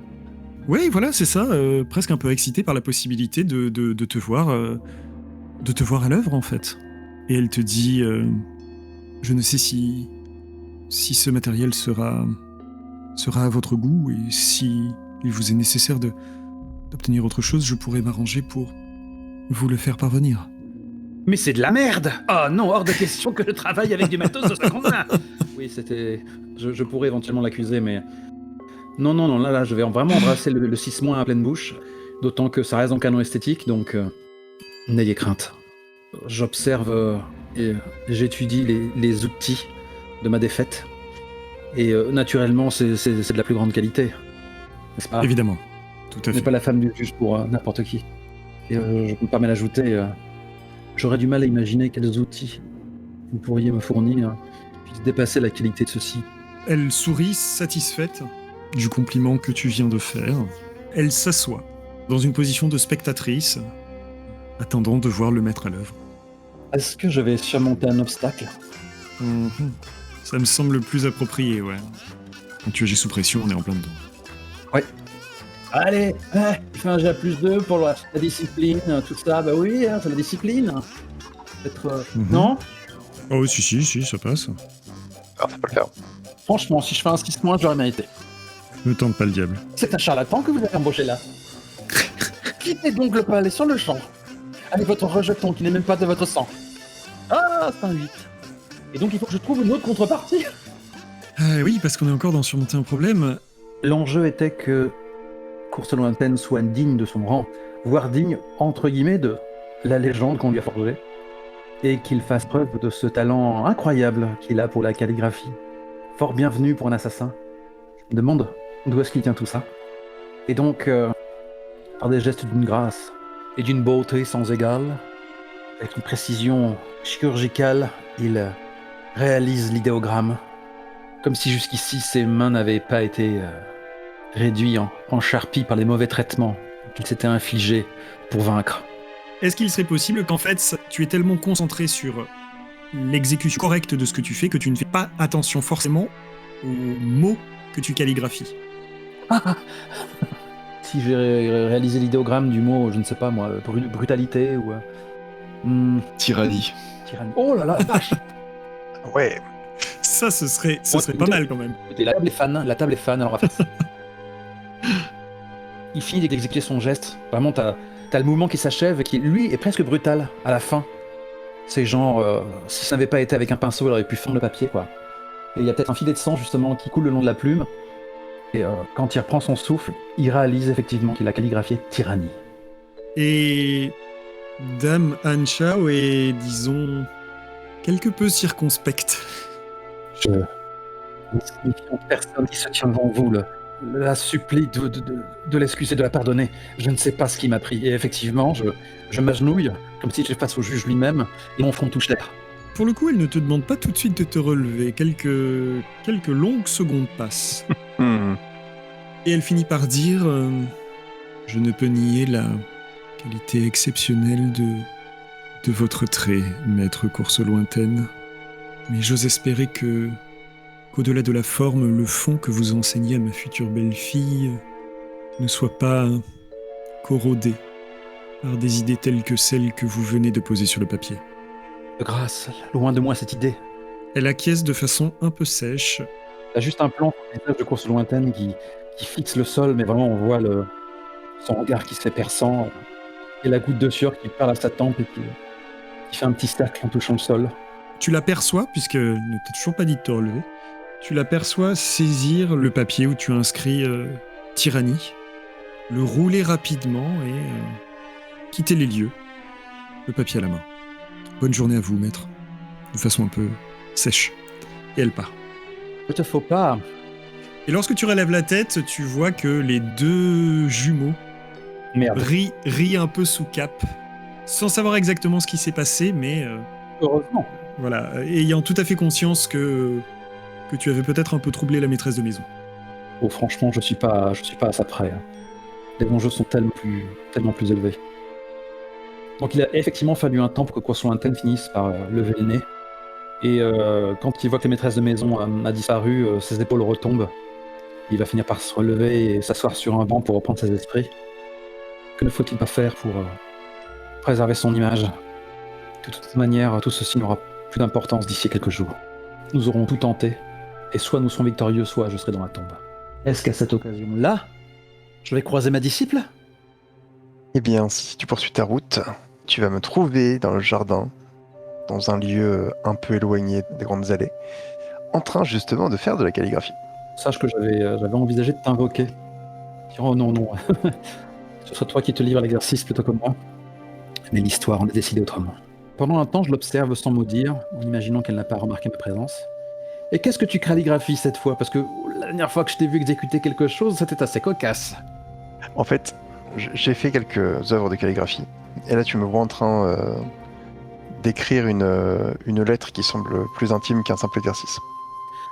Oui, voilà, c'est ça, presque un peu excitée par la possibilité de te voir à l'œuvre, en fait. Et elle te dit, je ne sais si ce matériel sera à votre goût et si il vous est nécessaire d'obtenir autre chose, je pourrais m'arranger pour vous le faire parvenir. Mais c'est de la merde! Oh non, hors de question que je travaille avec du matos de seconde main! Oui, c'était... Je pourrais éventuellement l'accuser, mais... Non, là, je vais vraiment embrasser le 6 mois à pleine bouche, d'autant que ça reste en canon esthétique, donc n'ayez crainte. J'observe et j'étudie les outils de ma défaite, et naturellement, c'est de la plus grande qualité, n'est-ce pas? Évidemment, tout à Je fait. n'ai pas la femme du juge pour n'importe qui. Et je peux pas mal ajouter, j'aurais du mal à imaginer quels outils vous pourriez me fournir qui puissent dépasser la qualité de ceux-ci. Elle sourit, satisfaite du compliment que tu viens de faire. Elle s'assoit dans une position de spectatrice, attendant de voir le maître à l'œuvre. Est-ce que je vais surmonter un obstacle? Ça me semble le plus approprié, ouais. Quand tu agis sous pression, on est en plein dedans. Ouais. Allez, fais un J+2 pour la discipline, tout ça. Bah oui, c'est la discipline. Peut-être... Non? Oh, si, ça passe. Alors, ça peut le faire. Franchement, si je fais un 6 mois, je l'aurais mérité. Ne tente pas le diable. C'est un charlatan que vous avez embauché là. Quittez donc le palais sur le champ. Avec votre rejeton qui n'est même pas de votre sang. Ah, c'est un 8. Et donc il faut que je trouve une autre contrepartie. Oui, parce qu'on est encore dans surmonter un problème. L'enjeu était que Course lointaine soit digne de son rang, voire digne, entre guillemets, de la légende qu'on lui a forgée, et qu'il fasse preuve de ce talent incroyable qu'il a pour la calligraphie. Fort bienvenu pour un assassin. Je me demande d'où est-ce qu'il tient tout ça. Et donc, par des gestes d'une grâce et d'une beauté sans égale, avec une précision chirurgicale, il réalise l'idéogramme, comme si jusqu'ici ses mains n'avaient pas été réduit en charpie par les mauvais traitements qu'il s'était infligés pour vaincre. Est-ce qu'il serait possible qu'en fait, tu es tellement concentré sur l'exécution correcte de ce que tu fais que tu ne fais pas attention forcément aux mots que tu calligraphies? Si j'ai réalisé l'idéogramme du mot, je ne sais pas moi, brutalité ou... Tyrannie. tyrannie. Oh là là, vache. Ouais. Ça, ce serait Ouais, pas mal quand même. Écoutez, la table est fan, alors on va faire ça. Il finit d'exécuter son geste. Vraiment, t'as le mouvement qui s'achève et qui, lui, est presque brutal à la fin. C'est genre, si ça n'avait pas été avec un pinceau, il aurait pu fendre le papier, quoi. Et il y a peut-être un filet de sang, justement, qui coule le long de la plume. Et quand il reprend son souffle, il réalise effectivement qu'il a calligraphié tyrannie. Et Dame Anne Chao est, disons, quelque peu circonspecte. Je ne signifie en personne qui se tient devant vous, la supplie de l'excuser, de la pardonner. Je ne sais pas ce qui m'a pris. Et effectivement, je m'agenouille, comme si j'étais face au juge lui-même, et mon front touche terre. Pour le coup, elle ne te demande pas tout de suite de te relever. Quelques longues secondes passent. Et elle finit par dire je ne peux nier la qualité exceptionnelle de votre trait, maître Course Lointaine. Mais j'ose espérer qu'au-delà de la forme, le fond que vous enseignez à ma future belle-fille ne soit pas corrodé par des idées telles que celles que vous venez de poser sur le papier. De grâce, loin de moi cette idée. Elle acquiesce de façon un peu sèche. T'as juste un plan sur le visage de Course Lointaine qui fixe le sol, mais vraiment on voit son regard qui se fait perçant, et la goutte de sueur qui parle à sa tempe et qui fait un petit cercle en touchant le sol. Tu l'aperçois, puisqu'elle ne t'a toujours pas dit de te relever, tu l'aperçois saisir le papier où tu as inscrit tyrannie, le rouler rapidement et quitter les lieux, le papier à la main. Bonne journée à vous, maître. De façon un peu sèche. Et elle part. Ne te faut pas. Et lorsque tu relèves la tête, tu vois que les deux jumeaux Merde. rient un peu sous cap, sans savoir exactement ce qui s'est passé, mais Heureusement. voilà, ayant tout à fait conscience que tu avais peut-être un peu troublé la maîtresse de maison. Oh, franchement, je suis pas à ça près. Les enjeux sont tellement plus élevés. Donc il a effectivement fallu un temps pour que Course Lointaine finisse par lever le nez. Et quand il voit que la maîtresse de maison a disparu, ses épaules retombent. Il va finir par se relever et s'asseoir sur un banc pour reprendre ses esprits. Que ne faut-il pas faire pour préserver son image? De toute manière, tout ceci n'aura plus d'importance d'ici quelques jours. Nous aurons tout tenté, et soit nous serons victorieux, soit je serai dans la tombe. Est-ce qu'à cette occasion-là, je vais croiser ma disciple? Eh bien, si tu poursuis ta route, tu vas me trouver dans le jardin, dans un lieu un peu éloigné des grandes allées, en train justement de faire de la calligraphie. Sache que j'avais envisagé de t'invoquer. Dire, oh non, non, ce soit toi qui te livre à l'exercice plutôt que moi. Mais l'histoire en a décidé autrement. Pendant un temps, je l'observe sans mot dire, en imaginant qu'elle n'a pas remarqué ma présence. Et qu'est-ce que tu calligraphies cette fois? Parce que la dernière fois que je t'ai vu exécuter quelque chose, c'était assez cocasse. En fait, j'ai fait quelques œuvres de calligraphie, et là tu me vois en train d'écrire une lettre qui semble plus intime qu'un simple exercice.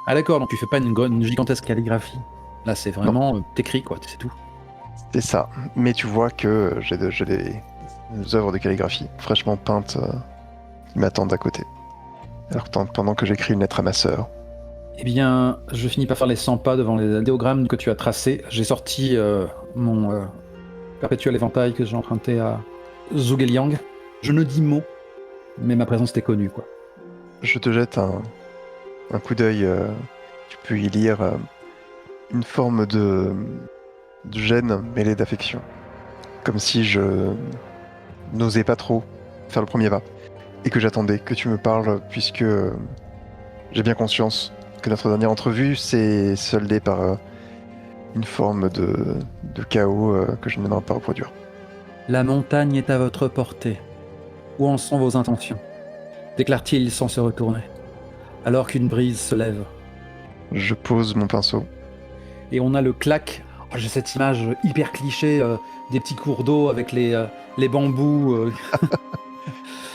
Ah d'accord, donc tu fais pas une gigantesque calligraphie. Là, c'est vraiment t'écris quoi, c'est tout. C'est ça, mais tu vois que j'ai des œuvres de calligraphie fraîchement peintes qui m'attendent à côté. Alors pendant que j'écris une lettre à ma sœur. Eh bien, je finis par faire les 100 pas devant les idéogrammes que tu as tracés. J'ai sorti mon perpétuel éventail que j'ai emprunté à Zhuge Liang. Je ne dis mot, mais ma présence était connue, quoi. Je te jette un coup d'œil. Tu peux y lire une forme de gêne mêlée d'affection. Comme si je n'osais pas trop faire le premier pas. Et que j'attendais que tu me parles, puisque j'ai bien conscience que notre dernière entrevue s'est soldée par une forme de chaos que je n'aimerais pas reproduire. La montagne est à votre portée. Où en sont vos intentions? Déclare-t-il sans se retourner, alors qu'une brise se lève. Je pose mon pinceau. Et on a le clac. Oh, j'ai cette image hyper cliché des petits cours d'eau avec les bambous.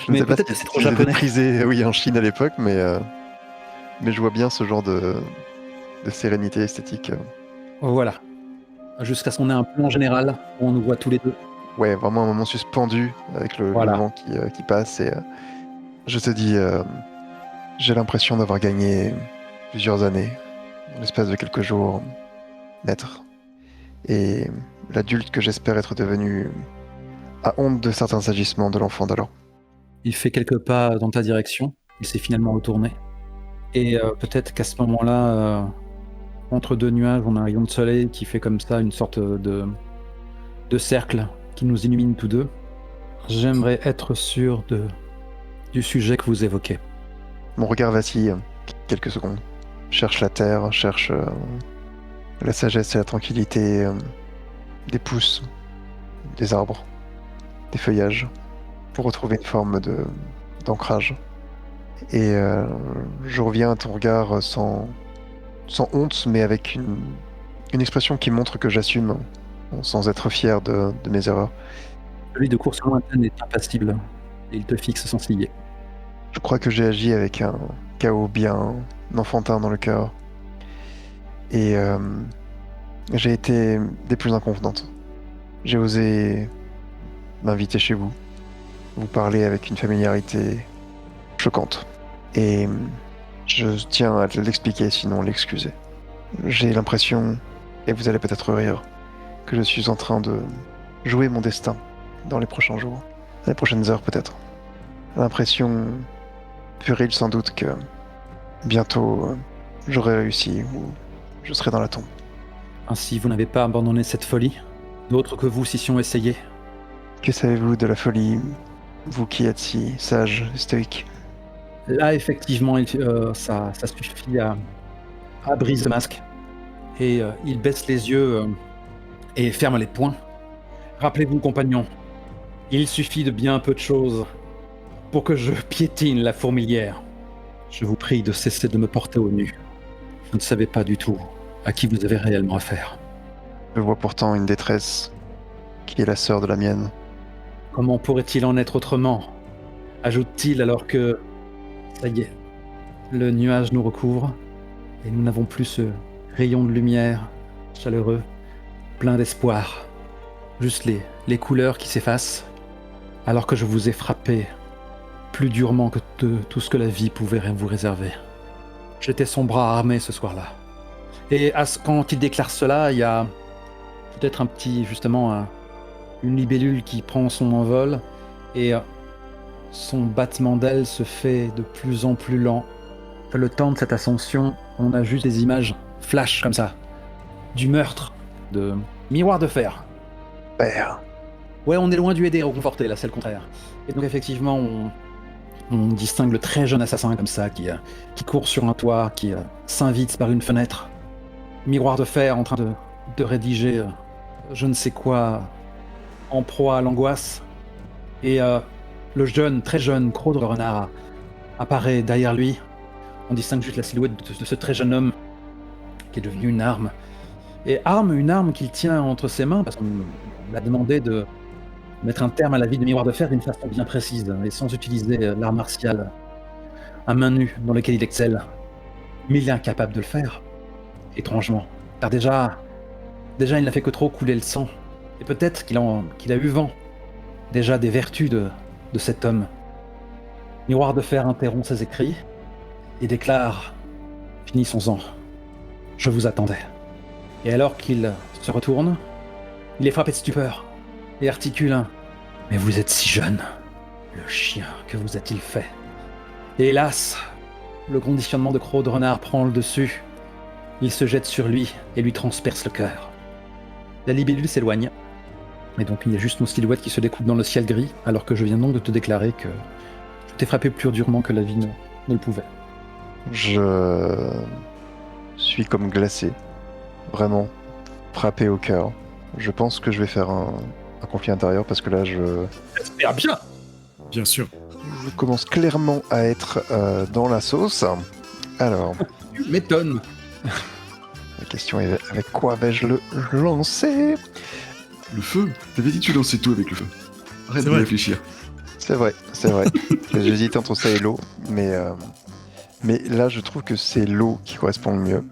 Je ne sais pas peut-être si que c'est trop je l'ai japonais. méprisé, oui, en Chine à l'époque, mais je vois bien ce genre de sérénité esthétique. Voilà. jusqu'à ce qu'on ait un plan général où on nous voit tous les deux. Ouais, vraiment un moment suspendu avec le Voilà. vent qui passe. Et je te dis, j'ai l'impression d'avoir gagné plusieurs années, en l'espace de quelques jours, maître. Et l'adulte que j'espère être devenu a honte de certains agissements de l'enfant d'alors. Il fait quelques pas dans ta direction. Il s'est finalement retourné. Et peut-être qu'à ce moment-là, entre deux nuages, on a un rayon de soleil qui fait comme ça une sorte de cercle qui nous illumine tous deux. J'aimerais être sûr du sujet que vous évoquez. Mon regard vacille quelques secondes. Cherche la terre, cherche la sagesse et la tranquillité des pousses, des arbres, des feuillages, pour retrouver une forme d'ancrage. Et je reviens à ton regard sans honte, mais avec une expression qui montre que j'assume, sans être fier de mes erreurs. Celui de course lointaine est impassible. Et il te fixe sans ciller. Je crois que j'ai agi avec un chaos bien enfantin dans le cœur. Et j'ai été des plus inconvenantes. J'ai osé m'inviter chez vous, vous parler avec une familiarité choquante. Et je tiens à l'expliquer, sinon l'excuser. J'ai l'impression, et vous allez peut-être rire, que je suis en train de jouer mon destin dans les prochains jours, les prochaines heures peut-être. L'impression puérile sans doute que bientôt j'aurai réussi ou je serai dans la tombe. Ainsi, vous n'avez pas abandonné cette folie. D'autres que vous s'y sont essayés. Que savez-vous de la folie, vous qui êtes si sage et stoïque? Là, effectivement, ça suffit à briser le masque. Et il baisse les yeux et ferme les poings. Rappelez-vous, compagnon, il suffit de bien peu de choses pour que je piétine la fourmilière. Je vous prie de cesser de me porter au nu. Vous ne savez pas du tout à qui vous avez réellement affaire. Je vois pourtant une détresse qui est la sœur de la mienne. Comment pourrait-il en être autrement? Ajoute-t-il alors que... Ça y est, le nuage nous recouvre et nous n'avons plus ce rayon de lumière chaleureux, plein d'espoir. Juste les couleurs qui s'effacent, alors que je vous ai frappé plus durement que tout ce que la vie pouvait vous réserver. J'étais son bras armé ce soir-là. Et quand il déclare cela, il y a peut-être une libellule qui prend son envol et son battement d'aile se fait de plus en plus lent. Le temps de cette ascension, on a juste des images flash comme ça, du meurtre, de miroir de fer. Père. Ouais, on est loin du aider réconforté, là c'est le contraire. Et donc effectivement, on distingue le très jeune assassin comme ça, qui court sur un toit, qui s'invite par une fenêtre. Miroir de fer en train de rédiger je ne sais quoi, en proie à l'angoisse. Et le jeune, très jeune Croc de renard apparaît derrière lui. On distingue juste la silhouette de ce très jeune homme qui est devenu une arme. Et une arme qu'il tient entre ses mains, parce qu'on lui a demandé de mettre un terme à la vie de Miroir de Fer d'une façon bien précise, et sans utiliser l'art martial à main nue dans lequel il excelle. Mais il est incapable de le faire, étrangement. Car déjà il n'a fait que trop couler le sang. Et peut-être qu'il a eu vent déjà des vertus de cet homme. Miroir de Fer interrompt ses écrits et déclare « Finissons-en. Je vous attendais. » Et alors qu'il se retourne, il est frappé de stupeur et articule un « Mais vous êtes si jeune. Le chien, que vous a-t-il fait ?» Et hélas, le conditionnement de Croc de renard prend le dessus. Il se jette sur lui et lui transperce le cœur. La libellule s'éloigne. Et donc il y a juste nos silhouettes qui se découpent dans le ciel gris, alors que je viens donc de te déclarer que je t'ai frappé plus durement que la vie ne le pouvait. Je suis comme glacé, vraiment frappé au cœur. Je pense que je vais faire un conflit intérieur parce que là J'espère bien. Bien sûr. je commence clairement à être dans la sauce. Alors, Tu m'étonnes. la question est avec quoi vais-je le lancer? Le feu. T'avais dit que tu lançais tout avec le feu. Arrête C'est de vrai. réfléchir. C'est vrai. J'hésite entre ça et l'eau, mais là je trouve que c'est l'eau qui correspond le mieux.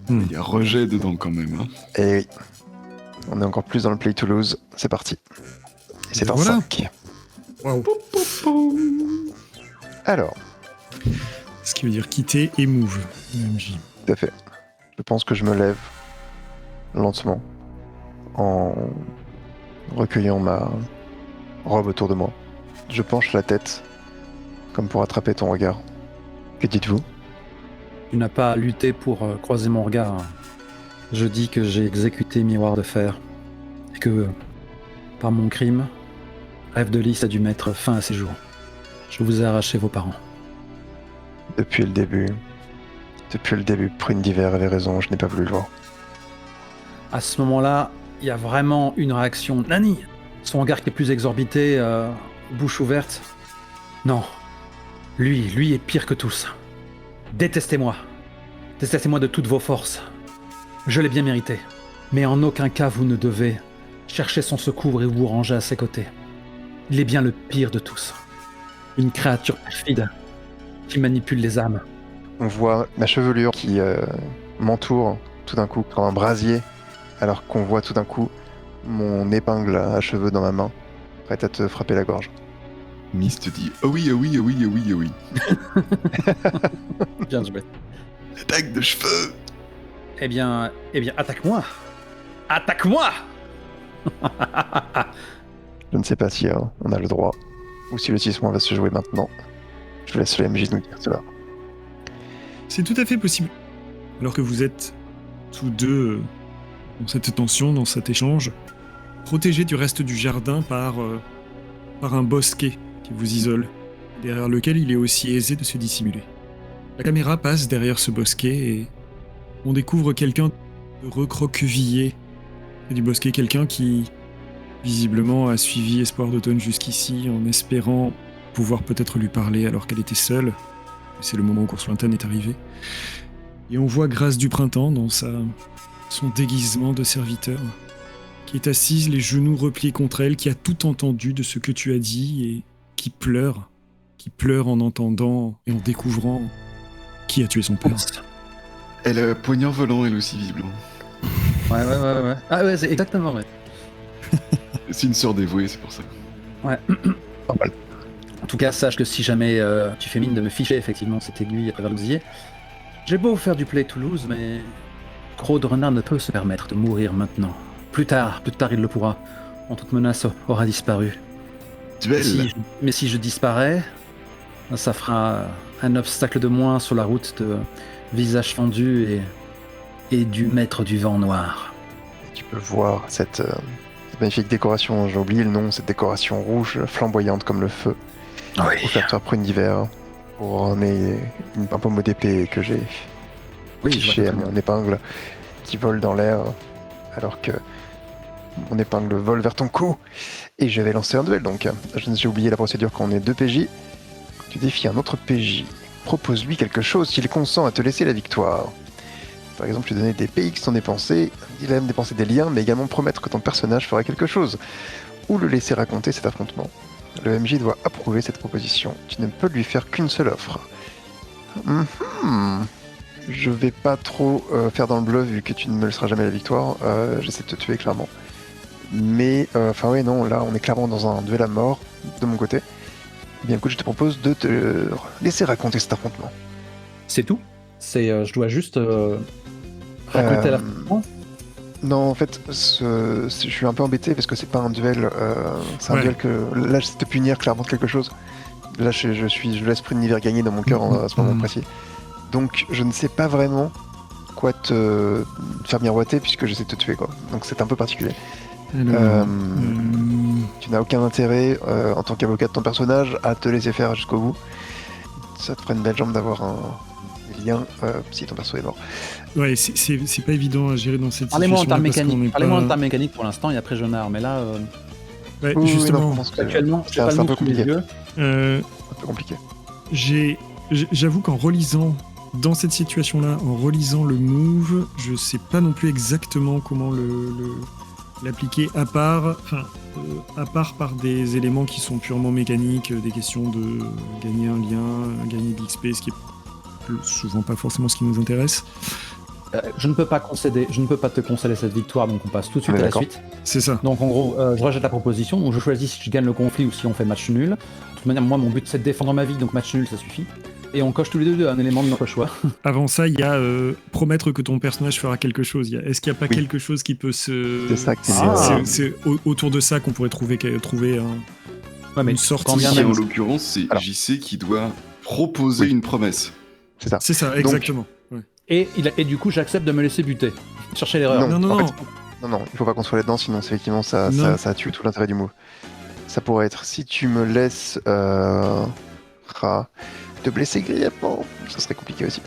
Il y a rejet dedans quand même. Hein. Et On est encore plus dans le play to lose. C'est parti. Et c'est Ben un voilà. 5. Waouh. Alors, Ce qui veut dire quitter et move. MJ. tout à fait. Je pense que je me lève lentement en recueillant ma robe autour de moi. Je penche la tête comme pour attraper ton regard. Que dites-vous? Tu n'as pas à lutter pour croiser mon regard. Je dis que j'ai exécuté Miroir de Fer. Et que, par mon crime, Rêve de Lys a dû mettre fin à ses jours. Je vous ai arraché vos parents. Depuis le début, Prune d'hiver avait raison, je n'ai pas voulu le voir. À ce moment-là, il y a vraiment une réaction. Nani, son regard qui est plus exorbité, bouche ouverte. Non, lui est pire que tous. Détestez-moi. Détestez-moi de toutes vos forces. Je l'ai bien mérité. Mais en aucun cas vous ne devez chercher son secours et vous ranger à ses côtés. Il est bien le pire de tous. Une créature perfide qui manipule les âmes. On voit ma chevelure qui m'entoure tout d'un coup comme un brasier, alors qu'on voit tout d'un coup mon épingle à cheveux dans ma main, prête à te frapper la gorge. Miss te dit « Oh oui, oh oui, oh oui, oh oui, oh oui. Bien joué. Attaque de cheveux !» Eh bien, attaque-moi. Attaque-moi. Je ne sais pas si on a le droit, ou si le 6 mois va se jouer maintenant. Je laisse le MJ nous dire cela. C'est tout à fait possible. Alors que vous êtes tous deux dans cette tension, dans cet échange, protégés du reste du jardin par un bosquet qui vous isole, derrière lequel il est aussi aisé de se dissimuler. La caméra passe derrière ce bosquet et on découvre quelqu'un de recroquevillé près du bosquet, quelqu'un qui visiblement a suivi Espoir d'automne jusqu'ici en espérant pouvoir peut-être lui parler alors qu'elle était seule. C'est le moment où Coursointan est arrivé. Et on voit Grâce du Printemps dans son déguisement de serviteur, qui est assise, les genoux repliés contre elle, qui a tout entendu de ce que tu as dit et qui pleure en entendant et en découvrant qui a tué son père. Elle a un poignard volant, elle aussi, visiblement. Ouais. Ah ouais, c'est exactement vrai. C'est une sœur dévouée, c'est pour ça. Ouais. Normal. En tout cas, sache que si jamais tu fais mine de me ficher effectivement cette aiguille à travers le gosier, j'ai beau faire du play Toulouse, mais Claude Renard ne peut se permettre de mourir maintenant. Plus tard, il le pourra. En toute menace aura disparu. Duel. Mais si je disparais, ça fera un obstacle de moins sur la route de Visage Fendu et du Maître du Vent Noir. Tu peux voir cette magnifique décoration, j'ai oublié le nom, cette décoration rouge flamboyante comme le feu. Oui. Offerte par Prune d'hiver pour orner un pommeau d'épée que j'ai fiché à mon épingle qui vole dans l'air alors que mon épingle vole vers ton cou et je vais lancer un duel donc. J'ai oublié la procédure quand on est 2 PJ. Tu défies un autre PJ. Propose-lui quelque chose s'il consent à te laisser la victoire. Par exemple, tu donner des PX sans dépenser, il aime dépenser des liens, mais également promettre que ton personnage fera quelque chose, ou le laisser raconter cet affrontement. Le MJ doit approuver cette proposition. Tu ne peux lui faire qu'une seule offre. Je vais pas trop faire dans le bluff vu que tu ne me laisseras jamais la victoire. J'essaie de te tuer clairement. Mais, non, là on est clairement dans un duel à mort de mon côté. Eh bien écoute, je te propose de te laisser raconter cet affrontement. C'est tout. Je dois juste raconter l'affrontement. Non, en fait, je suis un peu embêté parce que c'est pas un duel. C'est un duel que. Là, c'est te punir clairement de quelque chose. Là, je laisse Prune d'hiver gagner dans mon cœur à ce moment précis. Donc, je ne sais pas vraiment quoi te faire miroiter puisque j'essaie de te tuer, quoi. Donc, c'est un peu particulier. Alors, Tu n'as aucun intérêt, en tant qu'avocat de ton personnage, à te laisser faire jusqu'au bout. Ça te ferait une belle jambe d'avoir des liens si ton perso est mort. ouais, c'est pas évident à gérer dans cette Parlez-moi en situation. termes mécaniques pour l'instant et après je narre. Mais là, Ouais, Oui, justement, non, je pense que actuellement, c'est un peu compliqué. euh, un peu compliqué. j'avoue qu'en relisant, dans cette situation-là, en relisant le move, je sais pas non plus exactement comment l'appliquer, à part par des éléments qui sont purement mécaniques, des questions de gagner un lien, gagner de l'XP, ce qui est souvent pas forcément ce qui nous intéresse. Je ne peux pas te concéder cette victoire, donc on passe tout de suite On est à la d'accord. suite. C'est ça. Donc en gros, je rejette la proposition, donc je choisis si je gagne le conflit ou si on fait match nul. De toute manière, moi mon but c'est de défendre ma vie, donc match nul ça suffit. Et on coche tous les deux un élément de notre choix. Avant ça, il y a promettre que ton personnage fera quelque chose. Est-ce qu'il n'y a pas Oui. quelque chose qui peut se... C'est ça qui C'est autour de ça qu'on pourrait trouver Ouais, mais une sortie. quand bien Et même- en l'occurrence, c'est Alors. JC qui doit proposer Oui. une promesse. C'est ça. C'est ça, exactement. Ouais. Et du coup, j'accepte de me laisser buter. Chercher l'erreur. Non. En fait, non, il faut pas qu'on soit là-dedans, sinon effectivement Non. ça tue tout l'intérêt du move. Ça pourrait être si tu me laisses te blesser grièvement, ça serait compliqué aussi.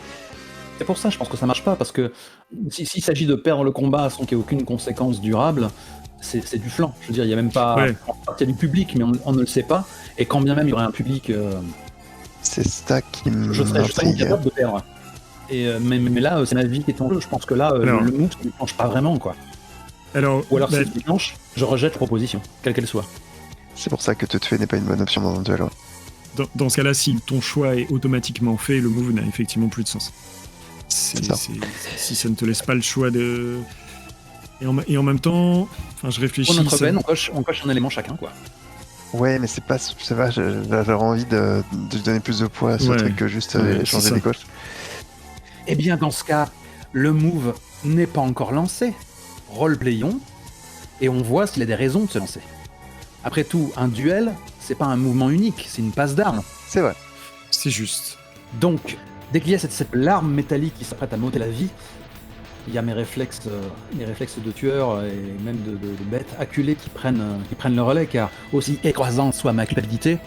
C'est pour ça, je pense que ça marche pas, parce que s'il s'agit de perdre le combat sans qu'il y ait aucune conséquence durable, c'est du flanc. Je veux dire, il y a même pas. Ouais. Il y a du public, mais on ne le sait pas. Et quand bien même il y aurait un public, C'est ça qui je serais m'intrigue. incapable de perdre. Et, mais là, c'est ma vie qui est en jeu. Je pense que là, Alors. le move ne penche pas vraiment, quoi. Alors, Ou alors, bah, si il penche, je rejette proposition, quelle qu'elle soit. C'est pour ça que te tuer n'est pas une bonne option dans un duel. Ouais. dans ce cas-là, si ton choix est automatiquement fait, le move n'a effectivement plus de sens. C'est ça. Si ça ne te laisse pas le choix de... Et en même temps, enfin, je réfléchis... Pour notre ça- peine, on coche un élément chacun, quoi. Ouais, mais c'est pas, ça va. J'aurais envie de donner plus de poids à ce Ouais. truc que juste Ouais, c'est changer ça. des coches. Eh bien, dans ce cas, le move n'est pas encore lancé. Roleplayons, et on voit s'il a des raisons de se lancer. Après tout, un duel, c'est pas un mouvement unique, c'est une passe d'armes. C'est vrai. C'est juste. Donc, dès qu'il y a cette larme métallique qui s'apprête à m'ôter la vie, il y a mes réflexes de tueur et même de bêtes acculées qui prennent le relais, car aussi écrasante soit ma culpabilité,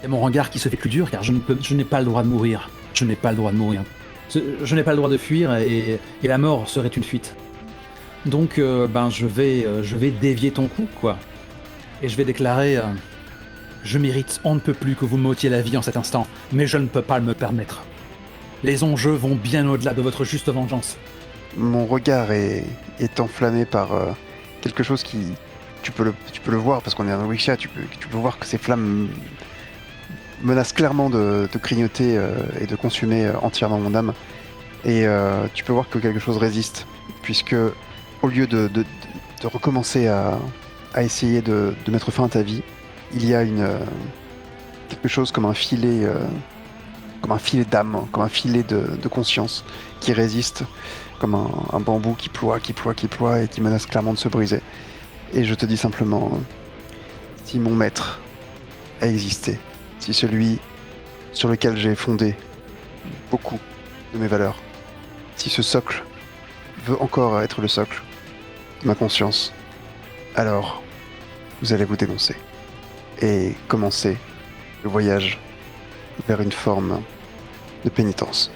et mon regard qui se fait plus dur, car je n'ai pas le droit de mourir. Je n'ai pas le droit de mourir. Je n'ai pas le droit de fuir, et la mort serait une fuite. Donc, je vais dévier ton coup, quoi. Et je vais déclarer je mérite on ne peut plus que vous m'ôtiez la vie en cet instant, mais je ne peux pas me permettre. Les enjeux vont bien au-delà de votre juste vengeance. Mon regard est enflammé par quelque chose qui... Tu peux le voir parce qu'on est dans un Wixia, tu peux voir que ces flammes menacent clairement de grignoter et de consumer entièrement mon âme. Et tu peux voir que quelque chose résiste, puisque au lieu de recommencer à essayer de mettre fin à ta vie, il y a quelque chose comme un filet d'âme, comme un filet de conscience qui résiste, comme un bambou qui ploie et qui menace clairement de se briser. Et je te dis simplement, si mon maître a existé, si celui sur lequel j'ai fondé beaucoup de mes valeurs, si ce socle veut encore être le socle de ma conscience, alors vous allez vous dénoncer et commencer le voyage vers une forme de pénitence.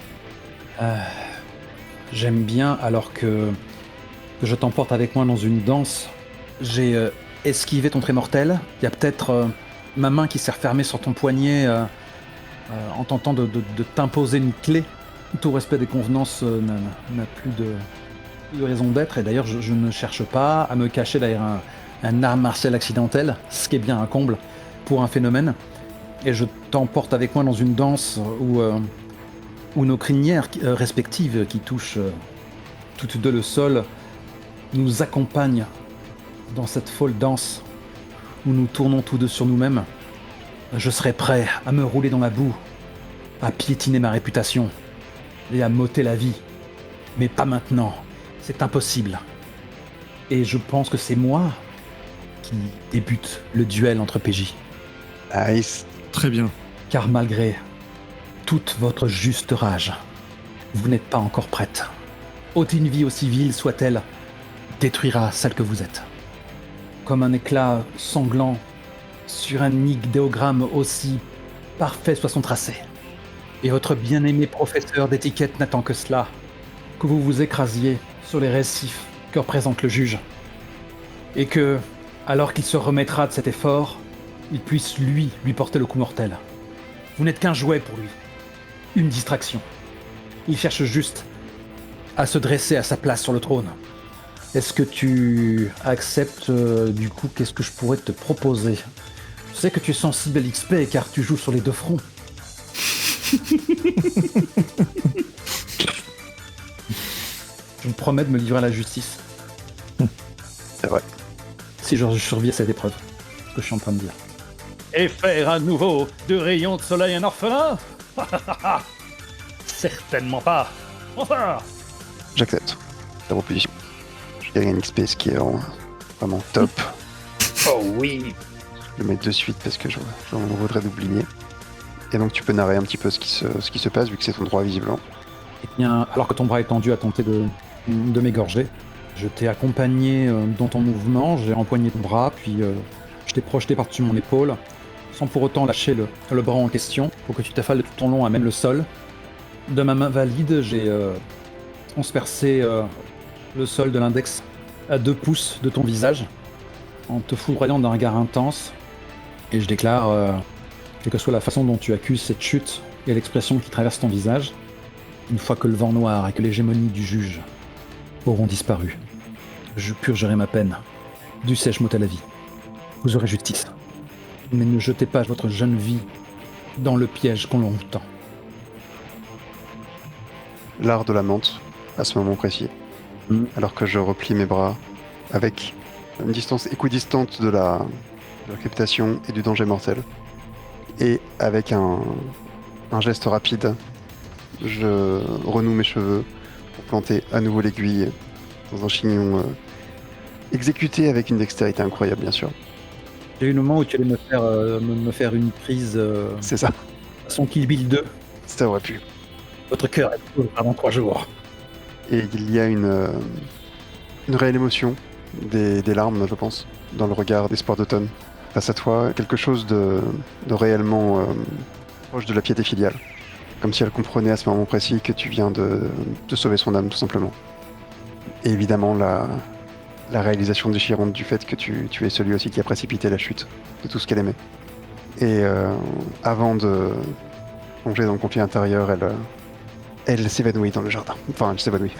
J'aime bien, alors que je t'emporte avec moi dans une danse, j'ai esquivé ton trait mortel. Il y a peut-être ma main qui s'est refermée sur ton poignet en tentant de t'imposer une clé. Tout respect des convenances n'a plus de raison d'être, et d'ailleurs je ne cherche pas à me cacher derrière un art martial accidentel, ce qui est bien un comble pour un phénomène. Et je t'emporte avec moi dans une danse où nos crinières respectives qui touchent toutes deux le sol nous accompagnent dans cette folle danse où nous tournons tous deux sur nous-mêmes. Je serai prêt à me rouler dans la boue, à piétiner ma réputation et à m'ôter la vie. Mais pas maintenant, c'est impossible. Et je pense que c'est moi qui débute le duel entre PJ. Nice. Très bien. Car malgré toute votre juste rage, vous n'êtes pas encore prête. Une vie aussi vile soit-elle, détruira celle que vous êtes. Comme un éclat sanglant sur un idéogramme aussi parfait soit son tracé. Et votre bien-aimé professeur d'étiquette n'attend que cela, que vous vous écrasiez sur les récifs que représente le juge. Et que, alors qu'il se remettra de cet effort, il puisse lui porter le coup mortel. Vous n'êtes qu'un jouet pour lui, une distraction. Il cherche juste à se dresser à sa place sur le trône. Est-ce que tu acceptes du coup, qu'est-ce que je pourrais te proposer? Je sais que tu es sensible à l'XP car tu joues sur les deux fronts. Je me promets de me livrer à la justice. C'est vrai. Si je survis à cette épreuve. C'est ce que je suis en train de dire. Et faire à nouveau de rayons de soleil un orphelin? Certainement pas. Enfin. J'accepte ta proposition. Je gagne un XP, ce qui est vraiment top. Oh oui. Je le mets de suite parce que j'en voudrais d'oublier. Et donc tu peux narrer un petit peu ce qui se passe, vu que c'est ton droit visiblement. Eh bien, alors que ton bras est tendu à tenter de m'égorger, je t'ai accompagné dans ton mouvement, j'ai empoigné ton bras, puis je t'ai projeté par-dessus mon épaule, sans pour autant lâcher le bras en question, pour que tu t'affales de tout ton long à même le sol. De ma main valide, j'ai transpercé le sol de l'index à 2 pouces de ton visage, en te foudroyant d'un regard intense, et je déclare, quelle que soit la façon dont tu accuses cette chute et l'expression qui traverse ton visage, une fois que le vent noir et que l'hégémonie du juge auront disparu, je purgerai ma peine. Dussé-je m'ôter la vie. Vous aurez justice. Mais ne jetez pas votre jeune vie dans le piège qu'on l'on tend. L'art de la menthe, à ce moment précis. Alors que je replie mes bras avec une distance équidistante de la captation et du danger mortel. Et avec un geste rapide, je renoue mes cheveux pour planter à nouveau l'aiguille dans un chignon exécuté avec une dextérité incroyable, bien sûr. J'ai eu le moment où tu allais me faire une prise C'est ça, façon Kill Bill 2. ça aurait pu. Votre cœur est cool avant 3 jours. Et il y a une réelle émotion, des larmes, je pense, dans le regard d'Espoir d'Automne. Face à toi, quelque chose de réellement proche de la piété filiale. Comme si elle comprenait à ce moment précis que tu viens de sauver son âme, tout simplement. Et évidemment, la réalisation déchirante du fait que tu es celui aussi qui a précipité la chute de tout ce qu'elle aimait. Et avant de plonger dans le conflit intérieur, elle s'évanouit dans le jardin. Enfin, elle s'évanouit.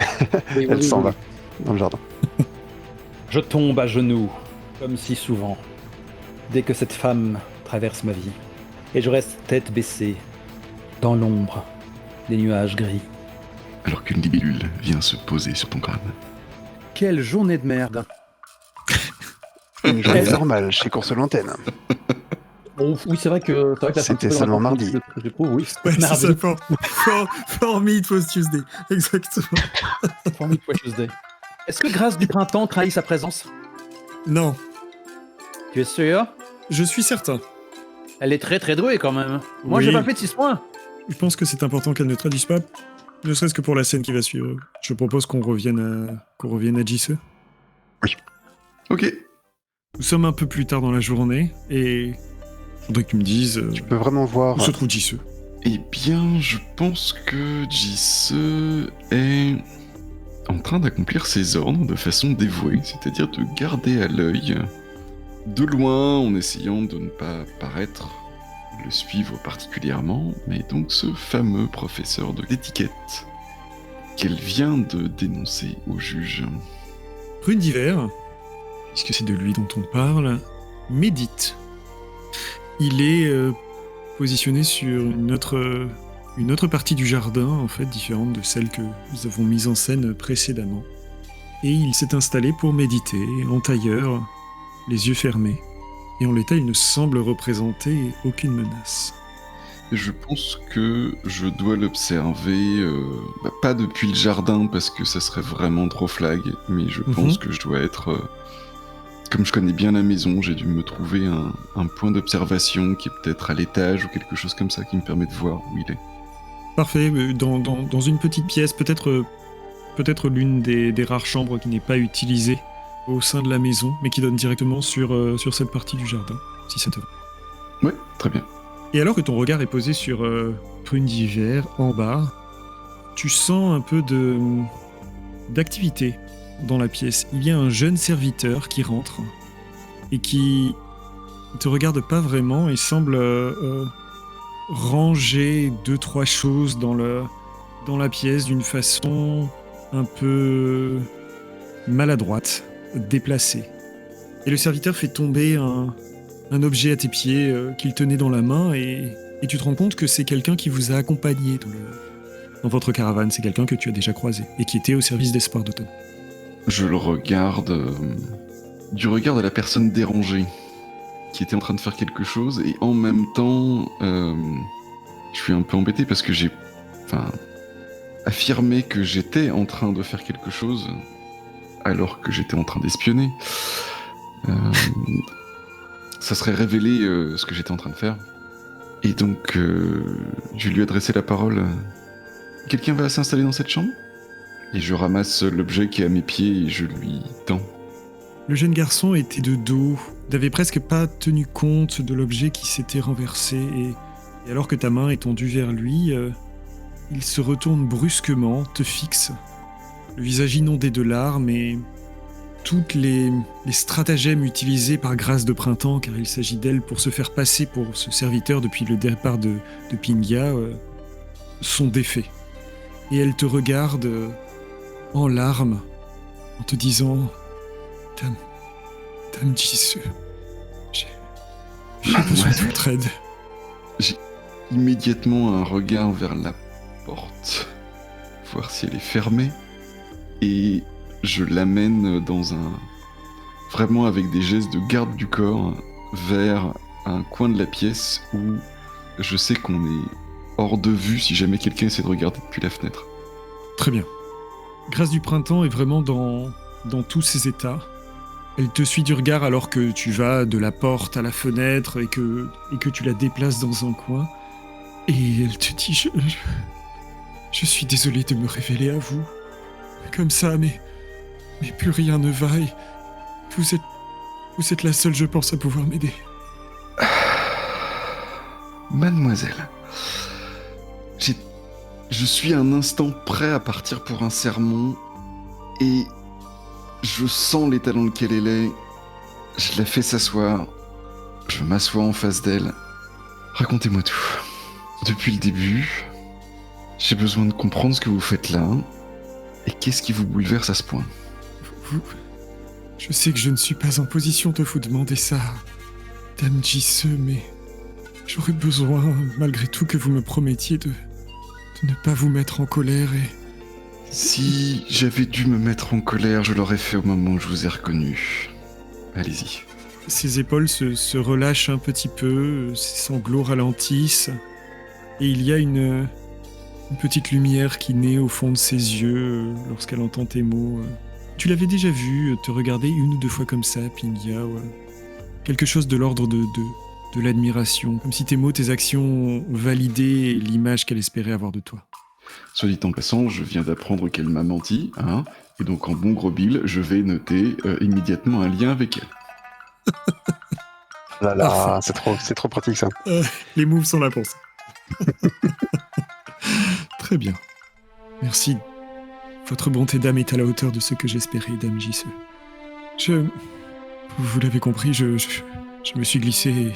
Elle s'en va dans le jardin. Je tombe à genoux, comme si souvent, dès que cette femme traverse ma vie, et je reste tête baissée, dans l'ombre des nuages gris. Alors qu'une libellule vient se poser sur ton crâne. Quelle journée de merde! Une journée normale chez Course Lanterne. Bon, oui, c'est vrai que la C'était seulement mardi. Oui, Ouais, c'est mardi. ça, for me, it was Tuesday. Exactement. For me, it was Tuesday. Est-ce que Grâce du Printemps trahit sa présence? Non, Tu es sûr? je suis certain. Elle est très très douée quand même. Moi, Oui. j'ai pas fait de 6 points. Je pense que c'est important qu'elle ne traduise pas, ne serait-ce que pour la scène qui va suivre. Je propose qu'on revienne à Jisoo. Ok. Nous sommes un peu plus tard dans la journée et je voudrais que tu me dises Tu peux vraiment voir où se trouve Jisoo. Eh bien, je pense que Jisoo est en train d'accomplir ses ordres de façon dévouée, c'est-à-dire de garder à l'œil de loin en essayant de ne pas paraître le suivre particulièrement, mais donc ce fameux professeur de l'étiquette qu'elle vient de dénoncer au juge. Rune d'hiver, puisque c'est de lui dont on parle, médite. Il est positionné sur une autre partie du jardin, en fait, différente de celle que nous avons mise en scène précédemment. Et il s'est installé pour méditer, en tailleur, les yeux fermés. Et en l'état, il ne semble représenter aucune menace. Je pense que je dois l'observer, pas depuis le jardin parce que ça serait vraiment trop flag, mais je pense que je dois être... comme je connais bien la maison, j'ai dû me trouver un point d'observation qui est peut-être à l'étage ou quelque chose comme ça qui me permet de voir où il est. Parfait, dans une petite pièce, peut-être l'une des rares chambres qui n'est pas utilisée au sein de la maison, mais qui donne directement sur cette partie du jardin, si ça te va. Ouais, très bien. Et alors que ton regard est posé sur Prune d'hiver, en bas, tu sens un peu d'activité dans la pièce. Il y a un jeune serviteur qui rentre et qui ne te regarde pas vraiment et semble ranger 2-3 choses dans la pièce d'une façon un peu maladroite, déplacée. Et le serviteur fait tomber un objet à tes pieds qu'il tenait dans la main et tu te rends compte que c'est quelqu'un qui vous a accompagné dans votre caravane. C'est quelqu'un que tu as déjà croisé et qui était au service d'Espoir d'Automne. Je le regarde du regard de la personne dérangée, qui était en train de faire quelque chose, et en même temps, je suis un peu embêté parce que j'ai affirmé que j'étais en train de faire quelque chose, alors que j'étais en train d'espionner. Ça serait révélé ce que j'étais en train de faire. Et donc, je lui ai adressé la parole. Quelqu'un va s'installer dans cette chambre ? Et je ramasse l'objet qui est à mes pieds et je lui tends. Le jeune garçon était de dos, n'avait presque pas tenu compte de l'objet qui s'était renversé, et alors que ta main est tendue vers lui, il se retourne brusquement, te fixe, le visage inondé de larmes, et toutes les stratagèmes utilisés par Grâce de Printemps, car il s'agit d'elle pour se faire passer pour ce serviteur depuis le départ de Pinga, sont défaits. Et elle te regarde en larmes, en te disant... Dame Jisoo, j'ai besoin de votre aide. J'ai immédiatement un regard vers la porte, voir si elle est fermée, et je l'amène vraiment avec des gestes de garde du corps, vers un coin de la pièce où je sais qu'on est hors de vue si jamais quelqu'un essaie de regarder depuis la fenêtre. Très bien. Grâce du Printemps est vraiment dans tous ses états. Elle te suit du regard alors que tu vas de la porte à la fenêtre et que tu la déplaces dans un coin. Et elle te dit, je suis désolé de me révéler à vous. Comme ça, mais plus rien ne va et vous êtes la seule, je pense, à pouvoir m'aider. Mademoiselle, je suis un instant prêt à partir pour un sermon et je sens l'état dans lequel elle est. Je la fais s'asseoir. Je m'assois en face d'elle. Racontez-moi tout. Depuis le début, j'ai besoin de comprendre ce que vous faites là. Et qu'est-ce qui vous bouleverse à ce point ? Je sais que je ne suis pas en position de vous demander ça, Dame Jisoo, mais j'aurais besoin, malgré tout, que vous me promettiez de ne pas vous mettre en colère et... Si j'avais dû me mettre en colère, je l'aurais fait au moment où je vous ai reconnu. Allez-y. Ses épaules se relâchent un petit peu, ses sanglots ralentissent, et il y a une petite lumière qui naît au fond de ses yeux lorsqu'elle entend tes mots. Tu l'avais déjà vu te regarder 1 ou 2 fois comme ça, Pinga. Quelque chose de l'ordre de l'admiration, comme si tes mots, tes actions validaient l'image qu'elle espérait avoir de toi. Soit dit en passant, je viens d'apprendre qu'elle m'a menti, hein, et donc en bon gros bill, je vais noter immédiatement un lien avec elle. Là, là, c'est trop pratique ça. Les moves sont là pour ça. Très bien. Merci. Votre bonté d'âme est à la hauteur de ce que j'espérais, Dame Jisoo. Vous l'avez compris, je me suis glissé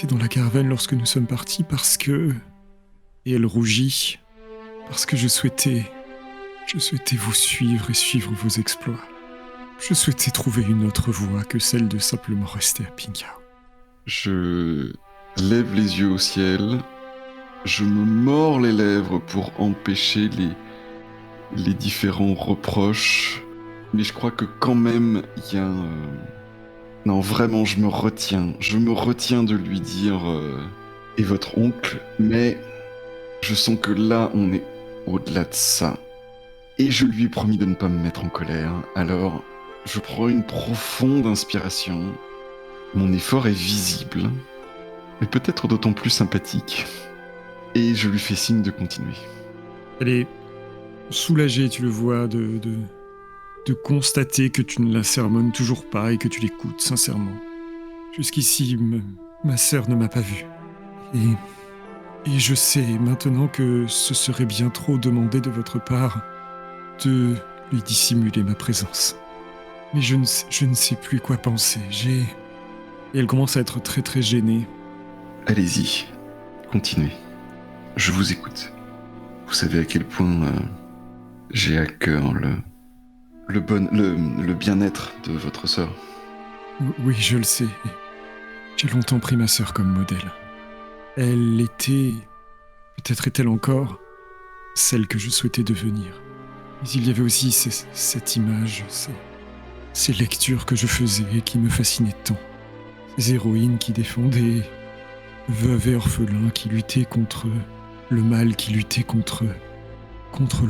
dans la caravane lorsque nous sommes partis parce que... Et elle rougit. Parce que je souhaitais vous suivre et suivre vos exploits. Je souhaitais trouver une autre voie que celle de simplement rester à Pinga. Je lève les yeux au ciel, je me mords les lèvres pour empêcher les différents reproches, mais je crois que quand même il y a un... Non, vraiment, je me retiens de lui dire et votre oncle, mais je sens que là, on est au-delà de ça. Et je lui ai promis de ne pas me mettre en colère, alors je prends une profonde inspiration. Mon effort est visible, mais peut-être d'autant plus sympathique. Et je lui fais signe de continuer. Elle est soulagée, tu le vois, de constater que tu ne la sermonnes toujours pas et que tu l'écoutes sincèrement. Jusqu'ici, ma sœur ne m'a pas vu. Et je sais maintenant que ce serait bien trop demandé de votre part de lui dissimuler ma présence. Mais je ne sais plus quoi penser. Et elle commence à être très très gênée. Allez-y, continuez. Je vous écoute. Vous savez à quel point j'ai à cœur le bien-être de votre sœur. Oui, je le sais. J'ai longtemps pris ma sœur comme modèle. Elle était, peut-être est-elle encore, celle que je souhaitais devenir. Mais il y avait aussi cette image, ces lectures que je faisais et qui me fascinaient tant. Ces héroïnes qui défendaient veuves et orphelins, qui luttaient contre le mal, qui luttaient contre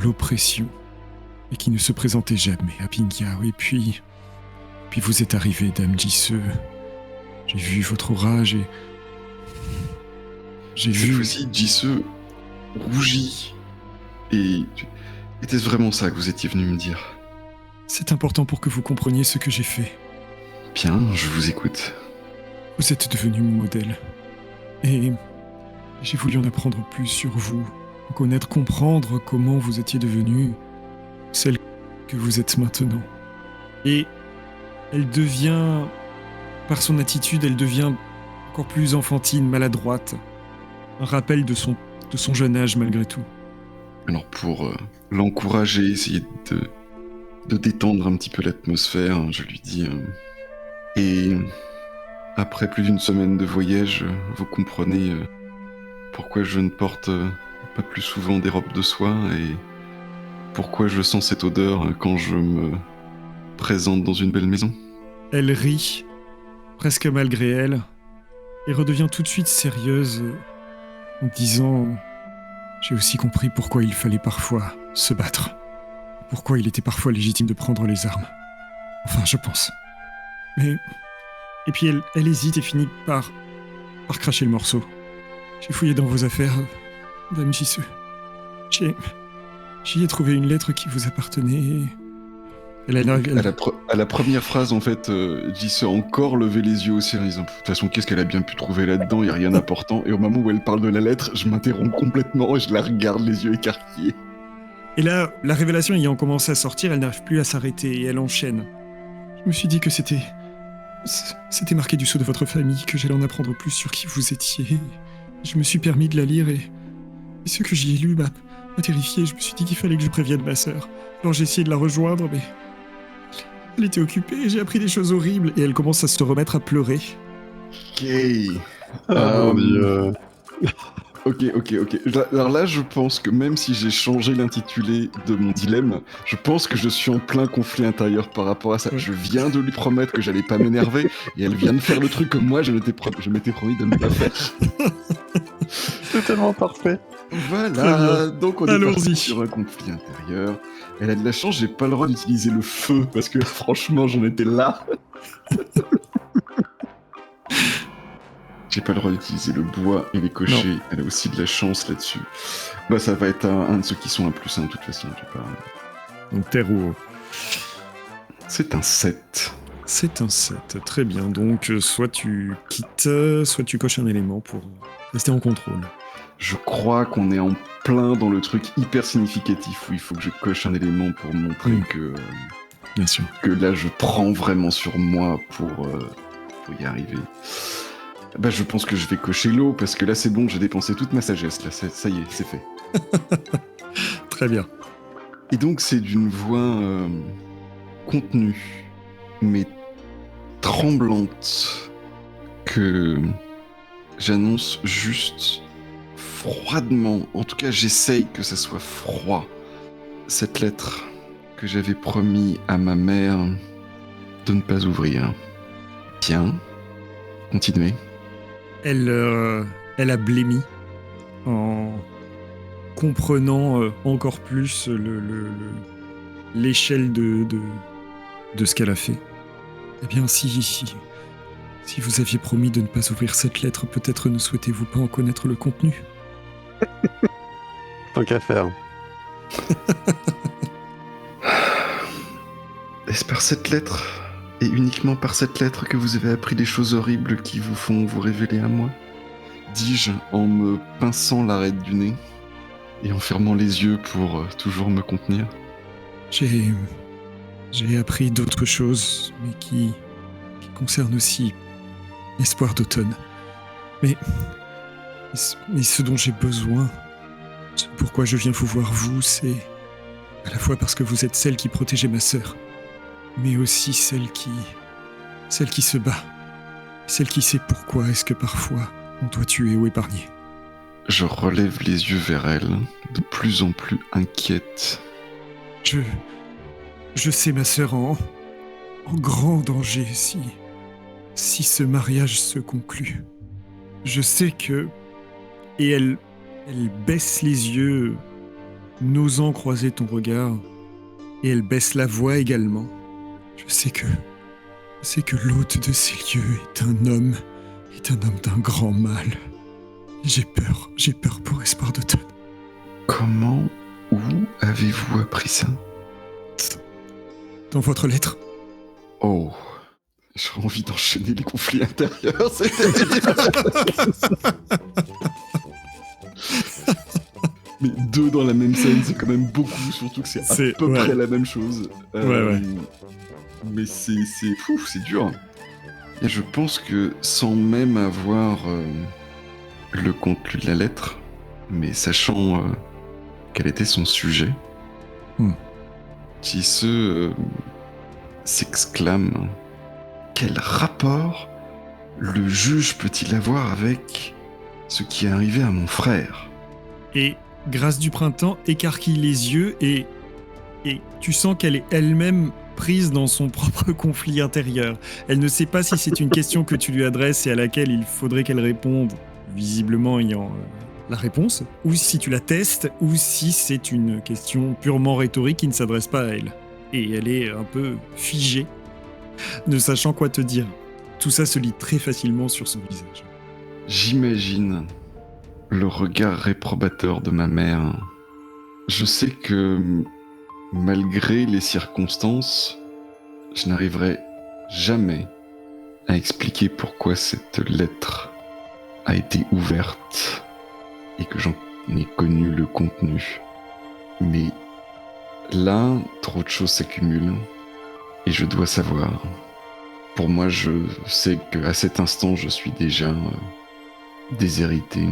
l'oppression et qui ne se présentaient jamais à Bingyao. Et puis vous êtes arrivé, Dame Jisoo. J'ai vu votre orage et j'ai Cette vu... fois-ci, Jisoo rougit. Et était-ce vraiment ça que vous étiez venu me dire? C'est important pour que vous compreniez ce que j'ai fait. Bien, je vous écoute. Vous êtes devenu mon modèle. Et j'ai voulu en apprendre plus sur vous, en connaître, comprendre comment vous étiez devenue celle que vous êtes maintenant. Et elle devient, par son attitude, elle devient encore plus enfantine, maladroite. Un rappel de son jeune âge malgré tout. Alors pour l'encourager, essayer de détendre un petit peu l'atmosphère, je lui dis... et après plus d'une semaine de voyage, vous comprenez pourquoi je ne porte pas plus souvent des robes de soie et pourquoi je sens cette odeur quand je me présente dans une belle maison. Elle rit, presque malgré elle, et redevient tout de suite sérieuse en disant... J'ai aussi compris pourquoi il fallait parfois se battre. Pourquoi il était parfois légitime de prendre les armes. Enfin, je pense. Mais... Et puis elle hésite et finit par cracher le morceau. J'ai fouillé dans vos affaires, Dame Jisoo. J'y ai trouvé une lettre qui vous appartenait. À la première phrase, en fait, Jisoo a encore levé les yeux au ciel en disant « De toute façon, qu'est-ce qu'elle a bien pu trouver là-dedans? Il n'y a rien d'important. » Et au moment où elle parle de la lettre, je m'interromps complètement et je la regarde les yeux écarquillés. Et là, la révélation ayant commencé à sortir, elle n'arrive plus à s'arrêter et elle enchaîne. Je me suis dit que c'était marqué du sceau de votre famille, que j'allais en apprendre plus sur qui vous étiez. Je me suis permis de la lire et ce que j'y ai lu m'a terrifié. Je me suis dit qu'il fallait que je prévienne ma sœur. Alors j'ai essayé de la rejoindre, mais... Elle était occupée et j'ai appris des choses horribles. Et elle commence à se remettre à pleurer. Ok. Mon Dieu. Ok. Alors là, je pense que même si j'ai changé l'intitulé de mon dilemme, je pense que je suis en plein conflit intérieur par rapport à ça. Je viens de lui promettre que j'allais pas m'énerver, et elle vient de faire le truc que moi je m'étais promis de ne pas faire. C'est tellement parfait. Voilà, donc on est Allons-y. parti sur un conflit intérieur. Elle a de la chance, j'ai pas le droit d'utiliser le feu, parce que franchement, j'en étais là. J'ai pas le droit d'utiliser le bois et les cochers. Non. Elle a aussi de la chance là-dessus. Bah, ça va être un de ceux qui sont un plus, de toute façon. Donc, terre ou eau. C'est un 7. C'est un 7, très bien. Donc, soit tu quittes, soit tu coches un élément pour rester en contrôle. Je crois qu'on est en plein dans le truc hyper significatif où il faut que je coche un élément pour montrer que... Bien sûr. Que là, je prends vraiment sur moi pour y arriver. Bah, je pense que je vais cocher l'eau, parce que là, c'est bon, j'ai dépensé toute ma sagesse. Là, ça y est, c'est fait. Très bien. Et donc, c'est d'une voix contenue, mais tremblante, que j'annonce juste froidement, en tout cas, j'essaye que ça soit froid, cette lettre que j'avais promis à ma mère de ne pas ouvrir. Bien, continuez. Elle a blêmi en comprenant encore plus l'échelle de ce qu'elle a fait. Eh bien, si vous aviez promis de ne pas ouvrir cette lettre, peut-être ne souhaitez-vous pas en connaître le contenu? Tant qu'à faire. Est-ce par cette lettre, et uniquement par cette lettre, que vous avez appris des choses horribles qui vous font vous révéler à moi? Dis-je en me pinçant l'arête du nez et en fermant les yeux pour toujours me contenir. J'ai appris d'autres choses, mais qui concernent aussi l'espoir d'automne. Mais ce dont j'ai besoin, ce pourquoi je viens vous voir vous, c'est à la fois parce que vous êtes celle qui protégeait ma sœur, mais aussi celle qui se bat, celle qui sait pourquoi est-ce que parfois on doit tuer ou épargner. Je relève les yeux vers elle, de plus en plus inquiète. Je sais ma sœur en grand danger si ce mariage se conclut. Je sais que... Et elle baisse les yeux, n'osant croiser ton regard, et elle baisse la voix également. Je sais que l'hôte de ces lieux est un homme d'un grand mal. J'ai peur pour Espoir d'Automne. Comment, où avez-vous appris ça? Dans votre lettre. Oh, j'ai envie d'enchaîner les conflits intérieurs, c'est terrible. Mais 2 dans la même scène, c'est quand même beaucoup, surtout que c'est à peu près la même chose. Ouais. Mais c'est dur. Et je pense que sans même avoir le contenu de la lettre, mais sachant quel était son sujet, Jisse s'exclame: quel rapport le juge peut-il avoir avec ce qui est arrivé à mon frère? Et Grâce du Printemps écarquille les yeux et tu sens qu'elle est elle-même prise dans son propre conflit intérieur. Elle ne sait pas si c'est une question que tu lui adresses et à laquelle il faudrait qu'elle réponde, visiblement ayant la réponse, ou si tu la testes, ou si c'est une question purement rhétorique qui ne s'adresse pas à elle. Et elle est un peu figée, ne sachant quoi te dire. Tout ça se lit très facilement sur son visage. J'imagine le regard réprobateur de ma mère. Je sais que, malgré les circonstances, je n'arriverai jamais à expliquer pourquoi cette lettre a été ouverte et que j'en ai connu le contenu. Mais là, trop de choses s'accumulent et je dois savoir. Pour moi, je sais qu'à cet instant, je suis déjà déshérité,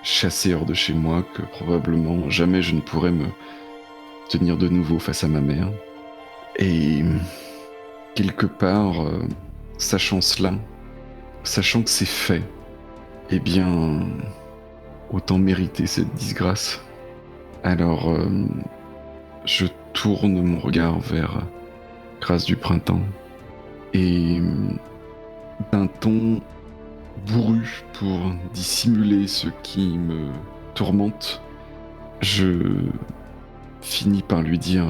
chassé hors de chez moi, que probablement jamais je ne pourrai me tenir de nouveau face à ma mère. Et quelque part, sachant cela, sachant que c'est fait, eh bien, autant mériter cette disgrâce. Alors, je tourne mon regard vers Grâce du Printemps et d'un ton bourru pour dissimuler ce qui me tourmente, je finis par lui dire: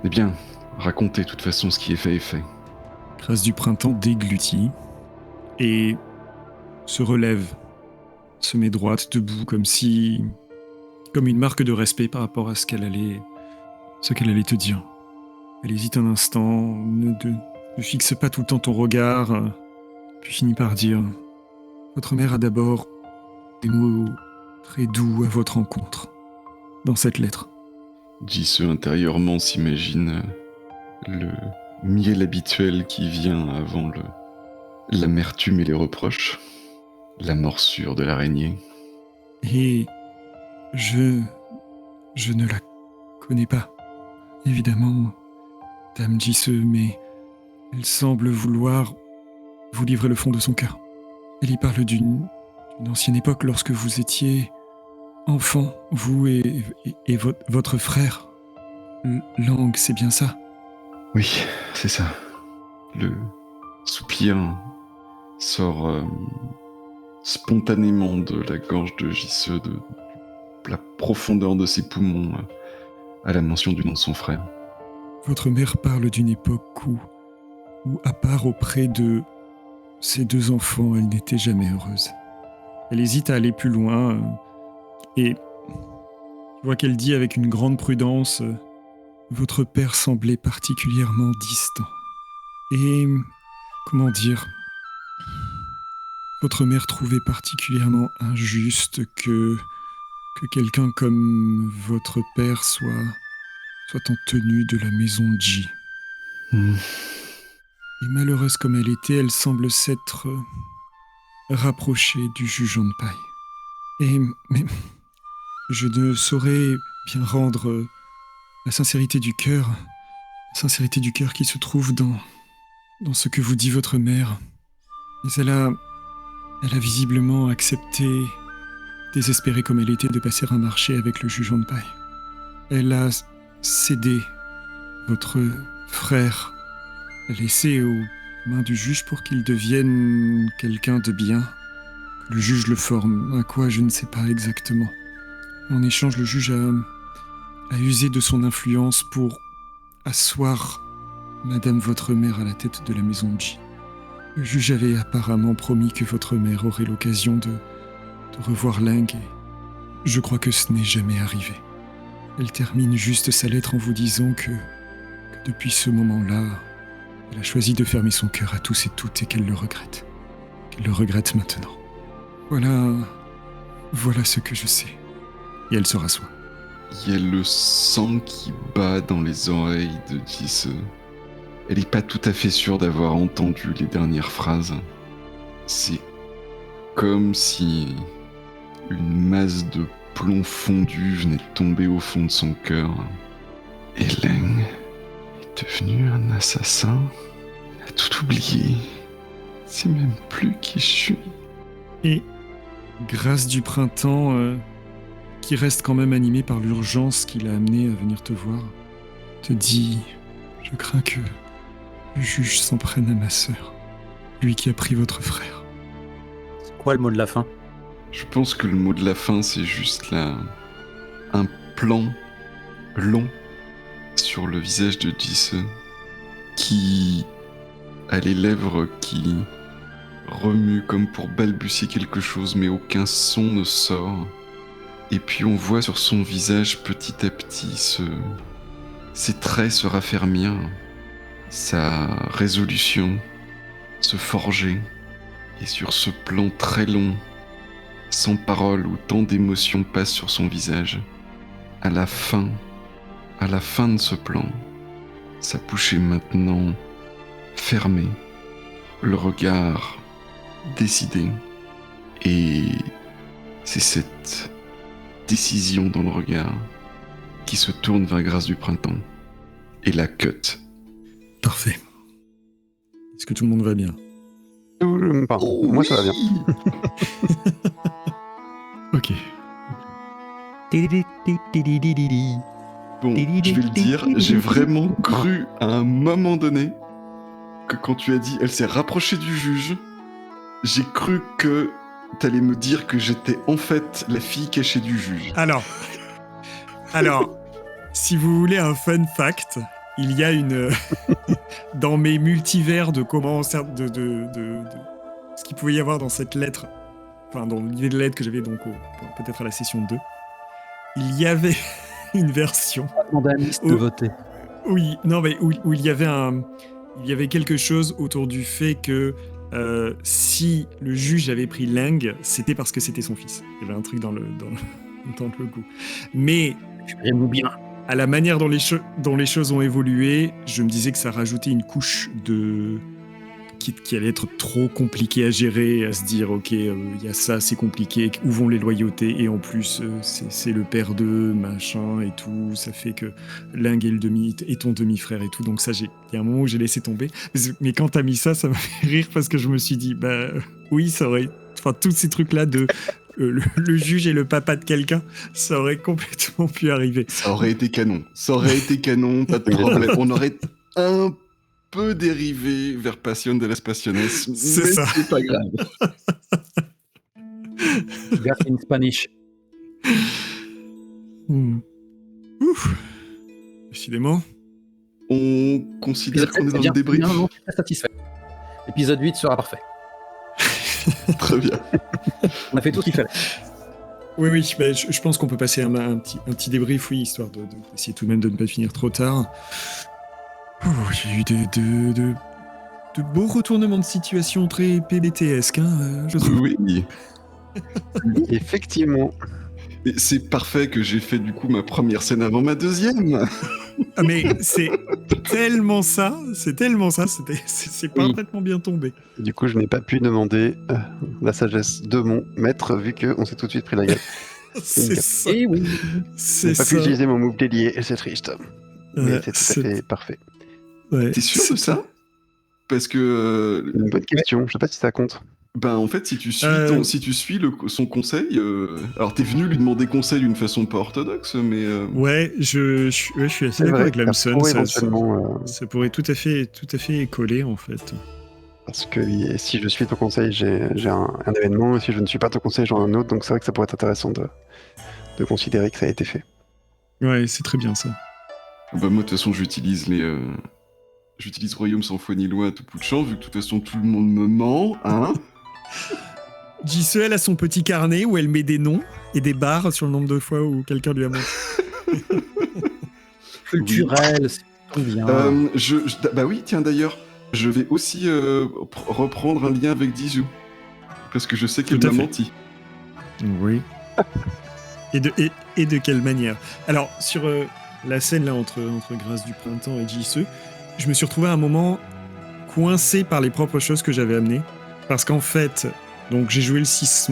eh bien, racontez de toute façon ce qui est fait est fait. Grâce du Printemps déglutit et se relève, se met droite, debout, comme une marque de respect par rapport à ce qu'elle allait te dire. Elle hésite un instant, ne fixe pas tout le temps ton regard, puis finit par dire: votre mère a d'abord des mots très doux à votre encontre, dans cette lettre. Jisse intérieurement s'imagine le miel habituel qui vient avant l'amertume et les reproches, la morsure de l'araignée. Et je ne la connais pas, évidemment, Dame Jisse, mais elle semble vouloir vous livrer le fond de son cœur. Elle y parle d'une ancienne époque lorsque vous étiez enfant, vous et votre frère. Lang, c'est bien ça? Oui, c'est ça. Le soupir sort spontanément de la gorge de Jisse, de la profondeur de ses poumons, à la mention du nom de son frère. Votre mère parle d'une époque où à part auprès de ses 2 enfants, elle n'était jamais heureuse. Elle hésite à aller plus loin, et je vois qu'elle dit avec une grande prudence: votre père semblait particulièrement distant. Et, comment dire, votre mère trouvait particulièrement injuste que quelqu'un comme votre père soit en tenue de la maison Ji. Et malheureuse comme elle était, elle semble s'être rapprochée du juge Anpai. Mais je ne saurais bien rendre la sincérité du cœur qui se trouve dans ce que vous dit votre mère. Mais elle a visiblement accepté désespérée comme elle était de passer un marché avec le juge Onpai. Elle a cédé votre frère, laissé aux mains du juge pour qu'il devienne quelqu'un de bien. Que le juge le forme, à quoi je ne sais pas exactement. En échange, le juge a usé de son influence pour asseoir Madame votre mère à la tête de la maison Ji. Le juge avait apparemment promis que votre mère aurait l'occasion de revoir Ling et je crois que ce n'est jamais arrivé. Elle termine juste sa lettre en vous disant que depuis ce moment-là, elle a choisi de fermer son cœur à tous et toutes et qu'elle le regrette. Qu'elle le regrette maintenant. Voilà ce que je sais. Et elle se rassoit. Il y a le sang qui bat dans les oreilles de Jisse. Elle n'est pas tout à fait sûre d'avoir entendu les dernières phrases. C'est comme si une masse de plomb fondu venait de tomber au fond de son cœur. Hélène est devenue un assassin. Elle a tout oublié. Elle sait même plus qui je suis. Et grâce du printemps, qui reste quand même animé par l'urgence qui l'a amené à venir te voir, te dit « Je crains que le juge s'en prenne à ma sœur, lui qui a pris votre frère. » C'est quoi le mot de la fin? Je pense que le mot de la fin, c'est juste là un plan long sur le visage de Jisse qui a les lèvres qui remuent comme pour balbutier quelque chose, mais aucun son ne sort. Et puis on voit sur son visage petit à petit ses traits se raffermir, sa résolution se forger. Et sur ce plan très long, sans parole, où tant d'émotions passent sur son visage, à la fin de ce plan, sa bouche est maintenant fermée, le regard décidé, et c'est cette décision dans le regard qui se tourne vers Grâce du Printemps, et la cut. Parfait. Est-ce que tout le monde va bien? Moi, ça va bien. Ok. Bon, je vais le dire, j'ai vraiment cru à un moment donné que quand tu as dit « elle s'est rapprochée du juge », j'ai cru que t'allais me dire que j'étais en fait la fille cachée du juge. Alors, si vous voulez un fun fact, il y a une... dans mes multivers de comment... de ce qu'il pouvait y avoir dans cette lettre, enfin dans l'idée de lettre que j'avais donc peut-être à la session 2, il y avait une version... Demander à Miss de voter. Oui, non mais où il y avait quelque chose autour du fait que si le juge avait pris Ling, c'était parce que c'était son fils. Il y avait un truc dans le goût. Mais bien. À la manière dont les choses ont évolué, je me disais que ça rajoutait une couche qui allait être trop compliqué à gérer, à se dire ok, il y a ça, c'est compliqué, où vont les loyautés, et en plus c'est le père d'eux, machin et tout, ça fait que Ling est ton demi-frère et tout, donc ça il y a un moment où j'ai laissé tomber, mais quand t'as mis ça m'a fait rire parce que je me suis dit oui, ça aurait, enfin tous ces trucs là de le juge et le papa de quelqu'un, ça aurait complètement pu arriver. Ça aurait été canon, pas de problème, on aurait un peu dérivé vers Passion de las Passiones, mais ça. C'est pas grave. Got in Spanish. Ouf. Décidément. On considère qu'on est dans le débris. Non, je suis pas satisfait. L'épisode 8 sera parfait. Très bien. On a fait tout ce qu'il fallait. Oui, mais je pense qu'on peut passer un petit débrief, oui, histoire d'essayer tout de même de ne pas finir trop tard. J'ai eu de beaux retournements de situation très PBT-esque, je trouve. Oui. Effectivement. Et c'est parfait que j'ai fait du coup ma première scène avant ma deuxième. Ah mais c'est tellement ça, c'est parfaitement bien tombé. Du coup, je n'ai pas pu demander la sagesse de mon maître, vu qu'on s'est tout de suite pris la gueule. C'est ça. Et oui. Je n'ai pas pu utiliser mon move délié, et c'est triste. Mais c'est tout à fait parfait. Ouais, T'es sûr de ça? Parce que... Une bonne question, je sais pas si ça compte. Ben en fait, si tu suis son conseil, alors t'es venu lui demander conseil d'une façon pas orthodoxe, mais Ouais, je suis assez C'est d'accord vrai, avec ça Lamson. pourrait éventuellement, Ça pourrait tout à fait coller en fait. parce que si je suis ton conseil, j'ai un événement, et si je ne suis pas ton conseil, j'en ai un autre, donc c'est vrai que ça pourrait être intéressant de considérer que ça a été fait. Ouais, c'est très bien ça. bah moi de toute façon j'utilise Royaume sans foi ni loi à tout bout de champ, vu que de toute façon tout le monde me ment, hein. JC, elle a son petit carnet où elle met des noms et des barres sur le nombre de fois où quelqu'un lui a menti. Culturel, c'est bien. Bah oui, tiens d'ailleurs, je vais aussi reprendre un lien avec Dizu, parce que je sais qu'elle Tout à m'a fait. menti. Oui. Et de quelle manière? Alors, sur la scène là entre Grâce du Printemps et JC, je me suis retrouvé à un moment coincé par les propres choses que j'avais amenées. Parce qu'en fait, donc j'ai joué le 6-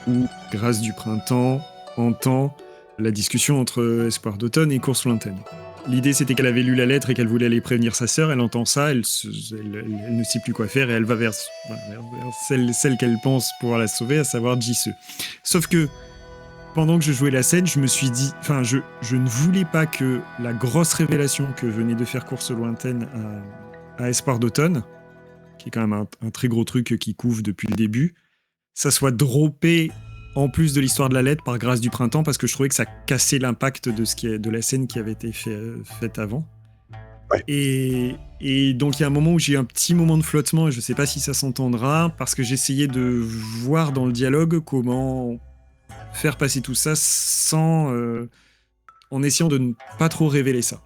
où Grâce du Printemps entend la discussion entre Espoir d'automne et Course lointaine. L'idée, c'était qu'elle avait lu la lettre et qu'elle voulait aller prévenir sa sœur. Elle entend ça, elle ne sait plus quoi faire et elle va vers celle qu'elle pense pouvoir la sauver, à savoir JC. Sauf que pendant que je jouais la scène, je me suis dit, enfin, je ne voulais pas que la grosse révélation que venait de faire Course lointaine à Espoir d'automne, qui est quand même un très gros truc qui couvre depuis le début, ça soit droppé en plus de l'histoire de la lettre par Grâce du Printemps, parce que je trouvais que ça cassait l'impact de la scène qui avait été faite avant. Ouais. Et donc il y a un moment où j'ai eu un petit moment de flottement, et je sais pas si ça s'entendra, parce que j'essayais de voir dans le dialogue comment faire passer tout ça sans en essayant de ne pas trop révéler ça.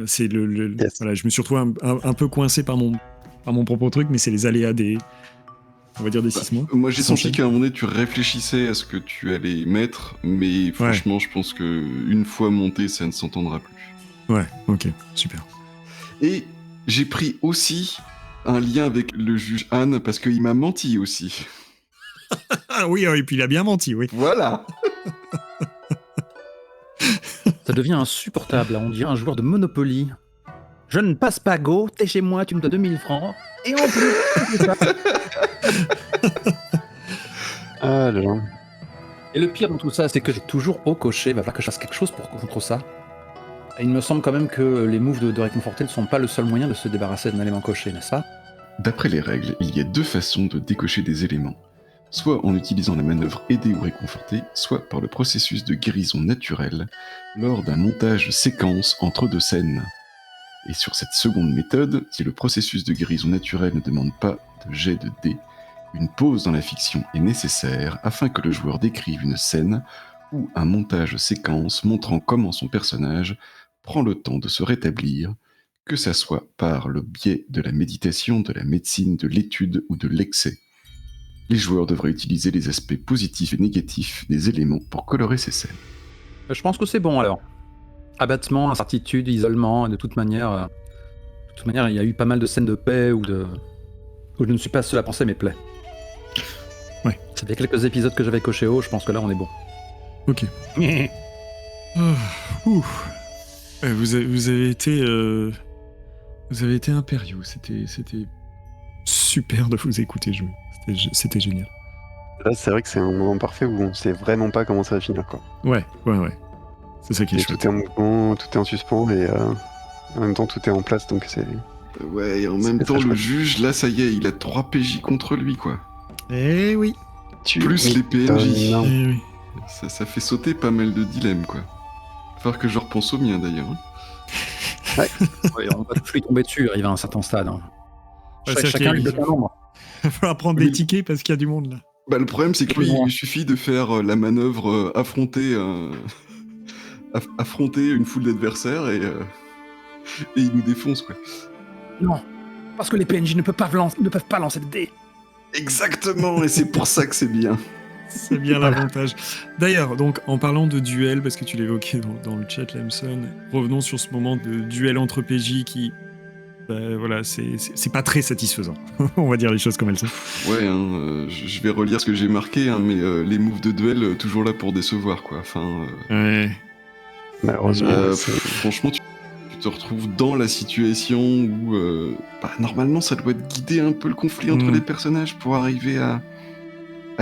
C'est Yes. voilà, je me suis retrouvé un peu coincé par mon propre truc, mais c'est les aléas des 6 mois. Moi j'ai qui senti s'enchaînent. qu'à un moment donné tu réfléchissais à ce que tu allais mettre, mais franchement je pense que une fois monté ça ne s'entendra plus. Ouais, ok, super. Et j'ai pris aussi un lien avec le juge Anne parce qu'il m'a menti aussi. Ah oui, et puis il a bien menti, oui. Voilà. Ça devient insupportable, là. On dirait un joueur de Monopoly. Je ne passe pas go, t'es chez moi, tu me dois 2000 francs. Et en plus, Ah là là. Et le pire dans tout ça, c'est que j'ai toujours au cocher, va falloir que je fasse quelque chose contre ça. Et il me semble quand même que les moves de réconforter ne sont pas le seul moyen de se débarrasser d'un élément coché, n'est-ce pas? D'après les règles, il y a deux façons de décocher des éléments. Soit en utilisant la manœuvre aider ou réconforter, soit par le processus de guérison naturelle lors d'un montage séquence entre deux scènes. Et sur cette seconde méthode, si le processus de guérison naturelle ne demande pas de jet de dés, une pause dans la fiction est nécessaire afin que le joueur décrive une scène ou un montage séquence montrant comment son personnage prend le temps de se rétablir, que ça soit par le biais de la méditation, de la médecine, de l'étude ou de l'excès. Les joueurs devraient utiliser les aspects positifs et négatifs des éléments pour colorer ces scènes. Je pense que c'est bon alors. Abattement, incertitude, isolement, de toute manière, il y a eu pas mal de scènes de paix où je ne suis pas seul à penser mes plaies. Ouais. Ça fait quelques épisodes que j'avais coché haut, je pense que là on est bon. Ok. Ouf. Ouais, vous avez été impériaux. C'était super de vous écouter jouer. C'était génial. Là, c'est vrai que c'est un moment parfait où on sait vraiment pas comment ça va finir, quoi. Ouais. C'est ça qui est Et chouette. tout est en mouvement, tout est en suspens, et en même temps, tout est en place, donc c'est... Ouais, et en même C'est temps, très le chouette. juge, là, ça y est, il a 3 PJ contre lui, quoi. Eh oui. Plus les PNJ. Non. Eh oui. Ça fait sauter pas mal de dilemmes, quoi. Va falloir que je repense au mien, d'ailleurs. Ouais, on va tous lui tomber dessus, arriver à un certain stade. Hein. Ouais, Chacun c'est-à-dire lui qu'il donne un nombre. va falloir prendre des tickets parce qu'il y a du monde là. Bah, le problème, c'est que lui, il lui suffit de faire la manœuvre affronter une foule d'adversaires et il nous défonce, quoi. Non, parce que les PNJ ne peuvent pas lancer de dés. Exactement, et c'est pour ça que c'est bien. C'est bien l'avantage. D'ailleurs, donc en parlant de duel, parce que tu l'évoquais dans le chat, Lamson, revenons sur ce moment de duel entre PJ qui, voilà, c'est pas très satisfaisant. On va dire les choses comme elles sont. Ouais, je vais relire ce que j'ai marqué, mais les moves de duel, toujours là pour décevoir, quoi. Enfin, Ouais. Malheureusement, c'est... franchement, tu te te retrouves dans la situation où normalement ça doit te guider un peu le conflit entre les personnages pour arriver à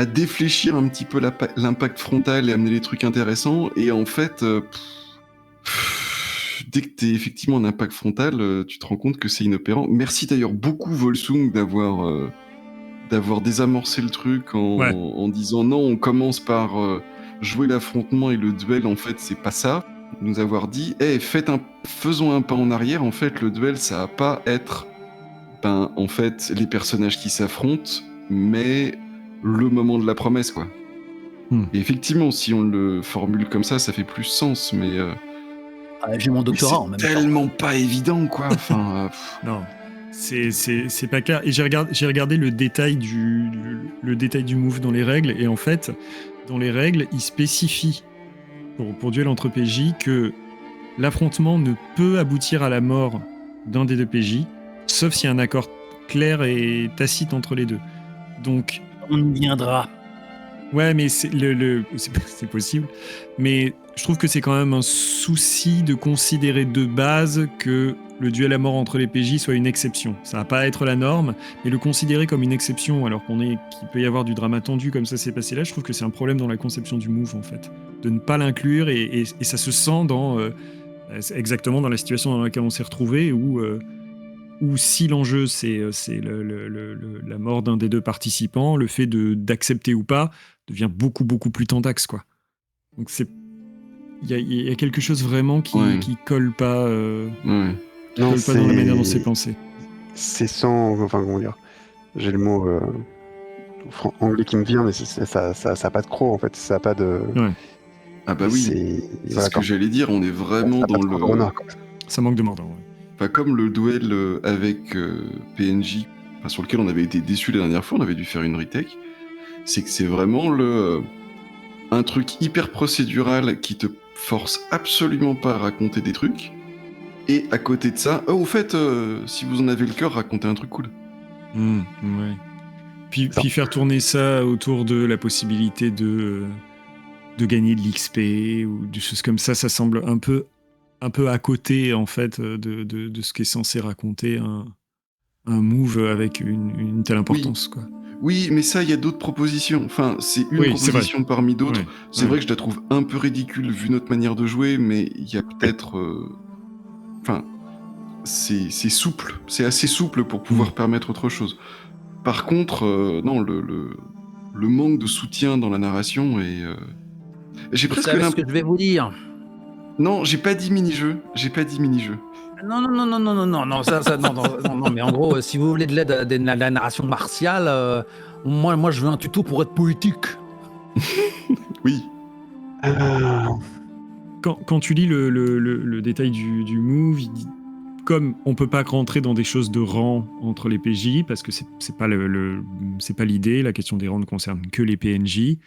défléchir un petit peu l'impact frontal et amener les trucs intéressants. Et en fait, dès que t'es effectivement en impact frontal, tu te rends compte que c'est inopérant. Merci d'ailleurs beaucoup Volsung d'avoir désamorcé le truc en disant non, on commence par jouer l'affrontement et le duel, en fait c'est pas ça. Nous avoir dit faisons un pas en arrière, en fait le duel ça va pas être en fait les personnages qui s'affrontent, mais le moment de la promesse, quoi. Et effectivement, si on le formule comme ça fait plus sens, mais j'ai mon doctorat en même temps. C'est tellement pas évident, quoi. Enfin, Non, c'est pas clair. Et j'ai regardé le détail du move dans les règles, et en fait, dans les règles, il spécifie pour duel entre PJ que l'affrontement ne peut aboutir à la mort d'un des deux PJ, sauf s'il y a un accord clair et tacite entre les deux. Donc, on y viendra. Ouais, mais c'est possible. Mais je trouve que c'est quand même un souci de considérer de base que le duel à mort entre les PJ soit une exception. Ça va pas être la norme, mais le considérer comme une exception alors qu'il peut y avoir du drama tendu comme ça s'est passé là, je trouve que c'est un problème dans la conception du move, en fait. De ne pas l'inclure, et ça se sent exactement dans la situation dans laquelle on s'est retrouvé, où si l'enjeu c'est la mort d'un des deux participants, le fait d'accepter ou pas devient beaucoup plus tendax, quoi. Donc il y a quelque chose vraiment qui colle pas, Non, colle pas dans la manière dont c'est pensé. C'est sans, enfin comment dire, j'ai le mot anglais qui me vient, mais ça a pas de croc, en fait, ça a pas de. Ouais. Ah bah oui. C'est ce que j'allais dire. On est vraiment dans le. Renard, ça manque de mordant. Ouais. Pas comme le duel avec PNJ, sur lequel on avait été déçus la dernière fois, on avait dû faire une retake. C'est que c'est vraiment un truc hyper procédural qui te force absolument pas à raconter des trucs. Et à côté de ça, au fait, si vous en avez le cœur, racontez un truc cool. Ouais. Puis faire tourner ça autour de la possibilité de gagner de l'XP ou des choses comme ça semble un peu à côté, en fait, de ce qui est censé raconter un move avec une telle importance, quoi. Oui, mais ça, il y a d'autres propositions. Enfin, c'est une proposition parmi d'autres. Ouais. C'est vrai que je la trouve un peu ridicule vu notre manière de jouer, mais il y a peut-être... Enfin, c'est souple. C'est assez souple pour pouvoir permettre autre chose. Par contre, non, le manque de soutien dans la narration est... J'ai presque ce que je vais vous dire. Non, j'ai pas dit mini-jeu. Non, mais en gros, si vous voulez de l'aide à la narration martiale, moi je veux un tuto pour être poétique. Oui. Quand tu lis le détail du move, il dit, comme on peut pas rentrer dans des choses de rang entre les PJ, parce que c'est pas l'idée, la question des rangs ne concerne que les PNJ,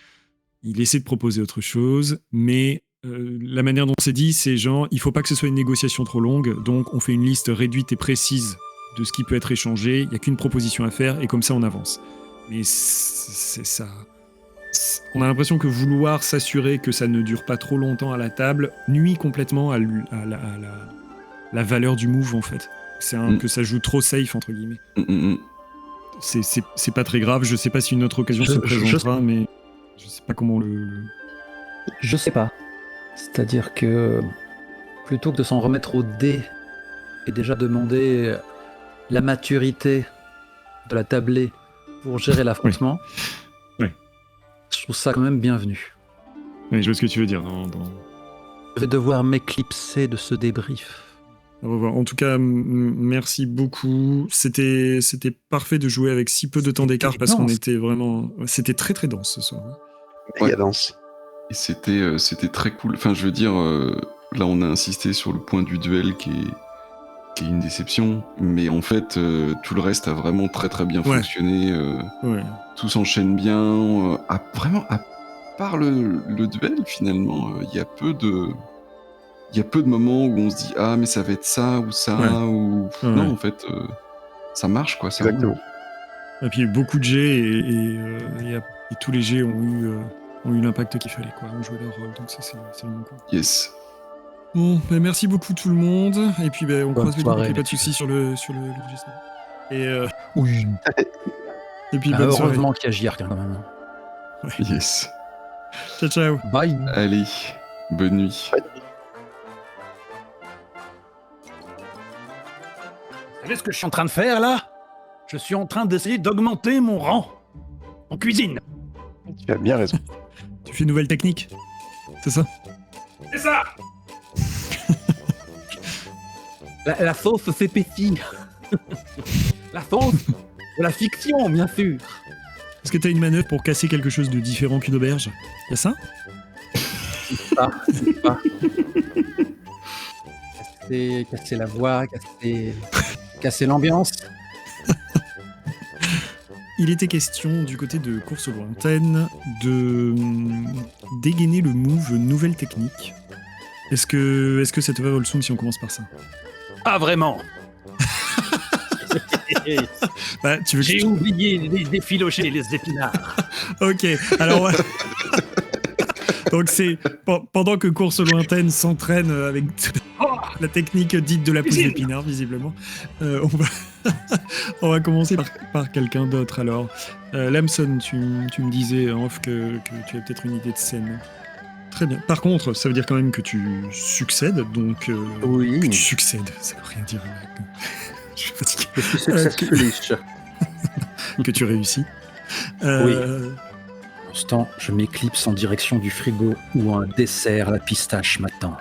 il essaie de proposer autre chose, mais la manière dont c'est dit, c'est genre, il faut pas que ce soit une négociation trop longue, donc on fait une liste réduite et précise de ce qui peut être échangé, il n'y a qu'une proposition à faire, et comme ça on avance. Mais c'est ça. On a l'impression que vouloir s'assurer que ça ne dure pas trop longtemps à la table nuit complètement à la valeur du move, en fait. C'est que ça joue trop safe, entre guillemets. C'est pas très grave, je sais pas si une autre occasion se présentera, mais je sais pas comment Je sais pas. C'est-à-dire que plutôt que de s'en remettre au dé et déjà demander la maturité de la tablée pour gérer l'affrontement, je trouve ça quand même bienvenu. Oui, je vois ce que tu veux dire. Je vais devoir m'éclipser de ce débrief. Au revoir. En tout cas, merci beaucoup. C'était parfait de jouer avec si peu de temps d'écart parce qu'on était vraiment... C'était très très dense ce soir. Méga dense. Et c'était très cool. Enfin, je veux dire, là on a insisté sur le point du duel qui est une déception, mais en fait, tout le reste a vraiment très très bien fonctionné. Tout s'enchaîne bien. À part le duel, finalement, il y a peu de moments où on se dit ah mais ça va être ça ou ça ou non en fait ça marche quoi. Ça exactement. Et puis beaucoup de jets et tous les jets ont eu l'impact qu'il fallait quoi, ont joué leur rôle, donc ça c'est vraiment cool. Yes. Bon, merci beaucoup tout le monde. Et puis on Bonne croise les doigts, soirée, pas de messieurs. soucis sur l'enregistrement. Et, Oui. et puis bonne soirée. Heureusement qu'il y a JR quand même. Yes. Ciao, ciao. Bye. Allez, bonne nuit. Vous savez ce que je suis en train de faire là? Je suis en train d'essayer d'augmenter mon rang en cuisine. Tu as bien raison. Tu fais une nouvelle technique, c'est ça? C'est ça. La sauce s'épaissit. La sauce de la fiction, bien sûr. Est-ce que t'as une manœuvre pour casser quelque chose de différent qu'une auberge? Y'a ça? Pas. Casser la voix, casser l'ambiance. Il était question du côté de Course Lointaine de dégainer le move nouvelle technique. Est-ce que ça te va, Volsung, si on commence par ça? Ah vraiment? Bah, tu veux que J'ai je- oublié d'effilocher les épinards. Ok, alors... Donc c'est pendant que Course Lointaine s'entraîne avec la technique dite de la pousse Cuisine. d'épinard, visiblement, on va commencer par quelqu'un d'autre alors. Lamson, tu me disais en off que tu as peut-être une idée de scène. Très bien. Par contre, ça veut dire quand même que tu succèdes, donc... Oui. Que tu succèdes, ça veut rien dire. Je suis fatigué. Je suis successful-ish. Que tu réussis. Constant, je m'éclipse en direction du frigo où un dessert à la pistache m'attend.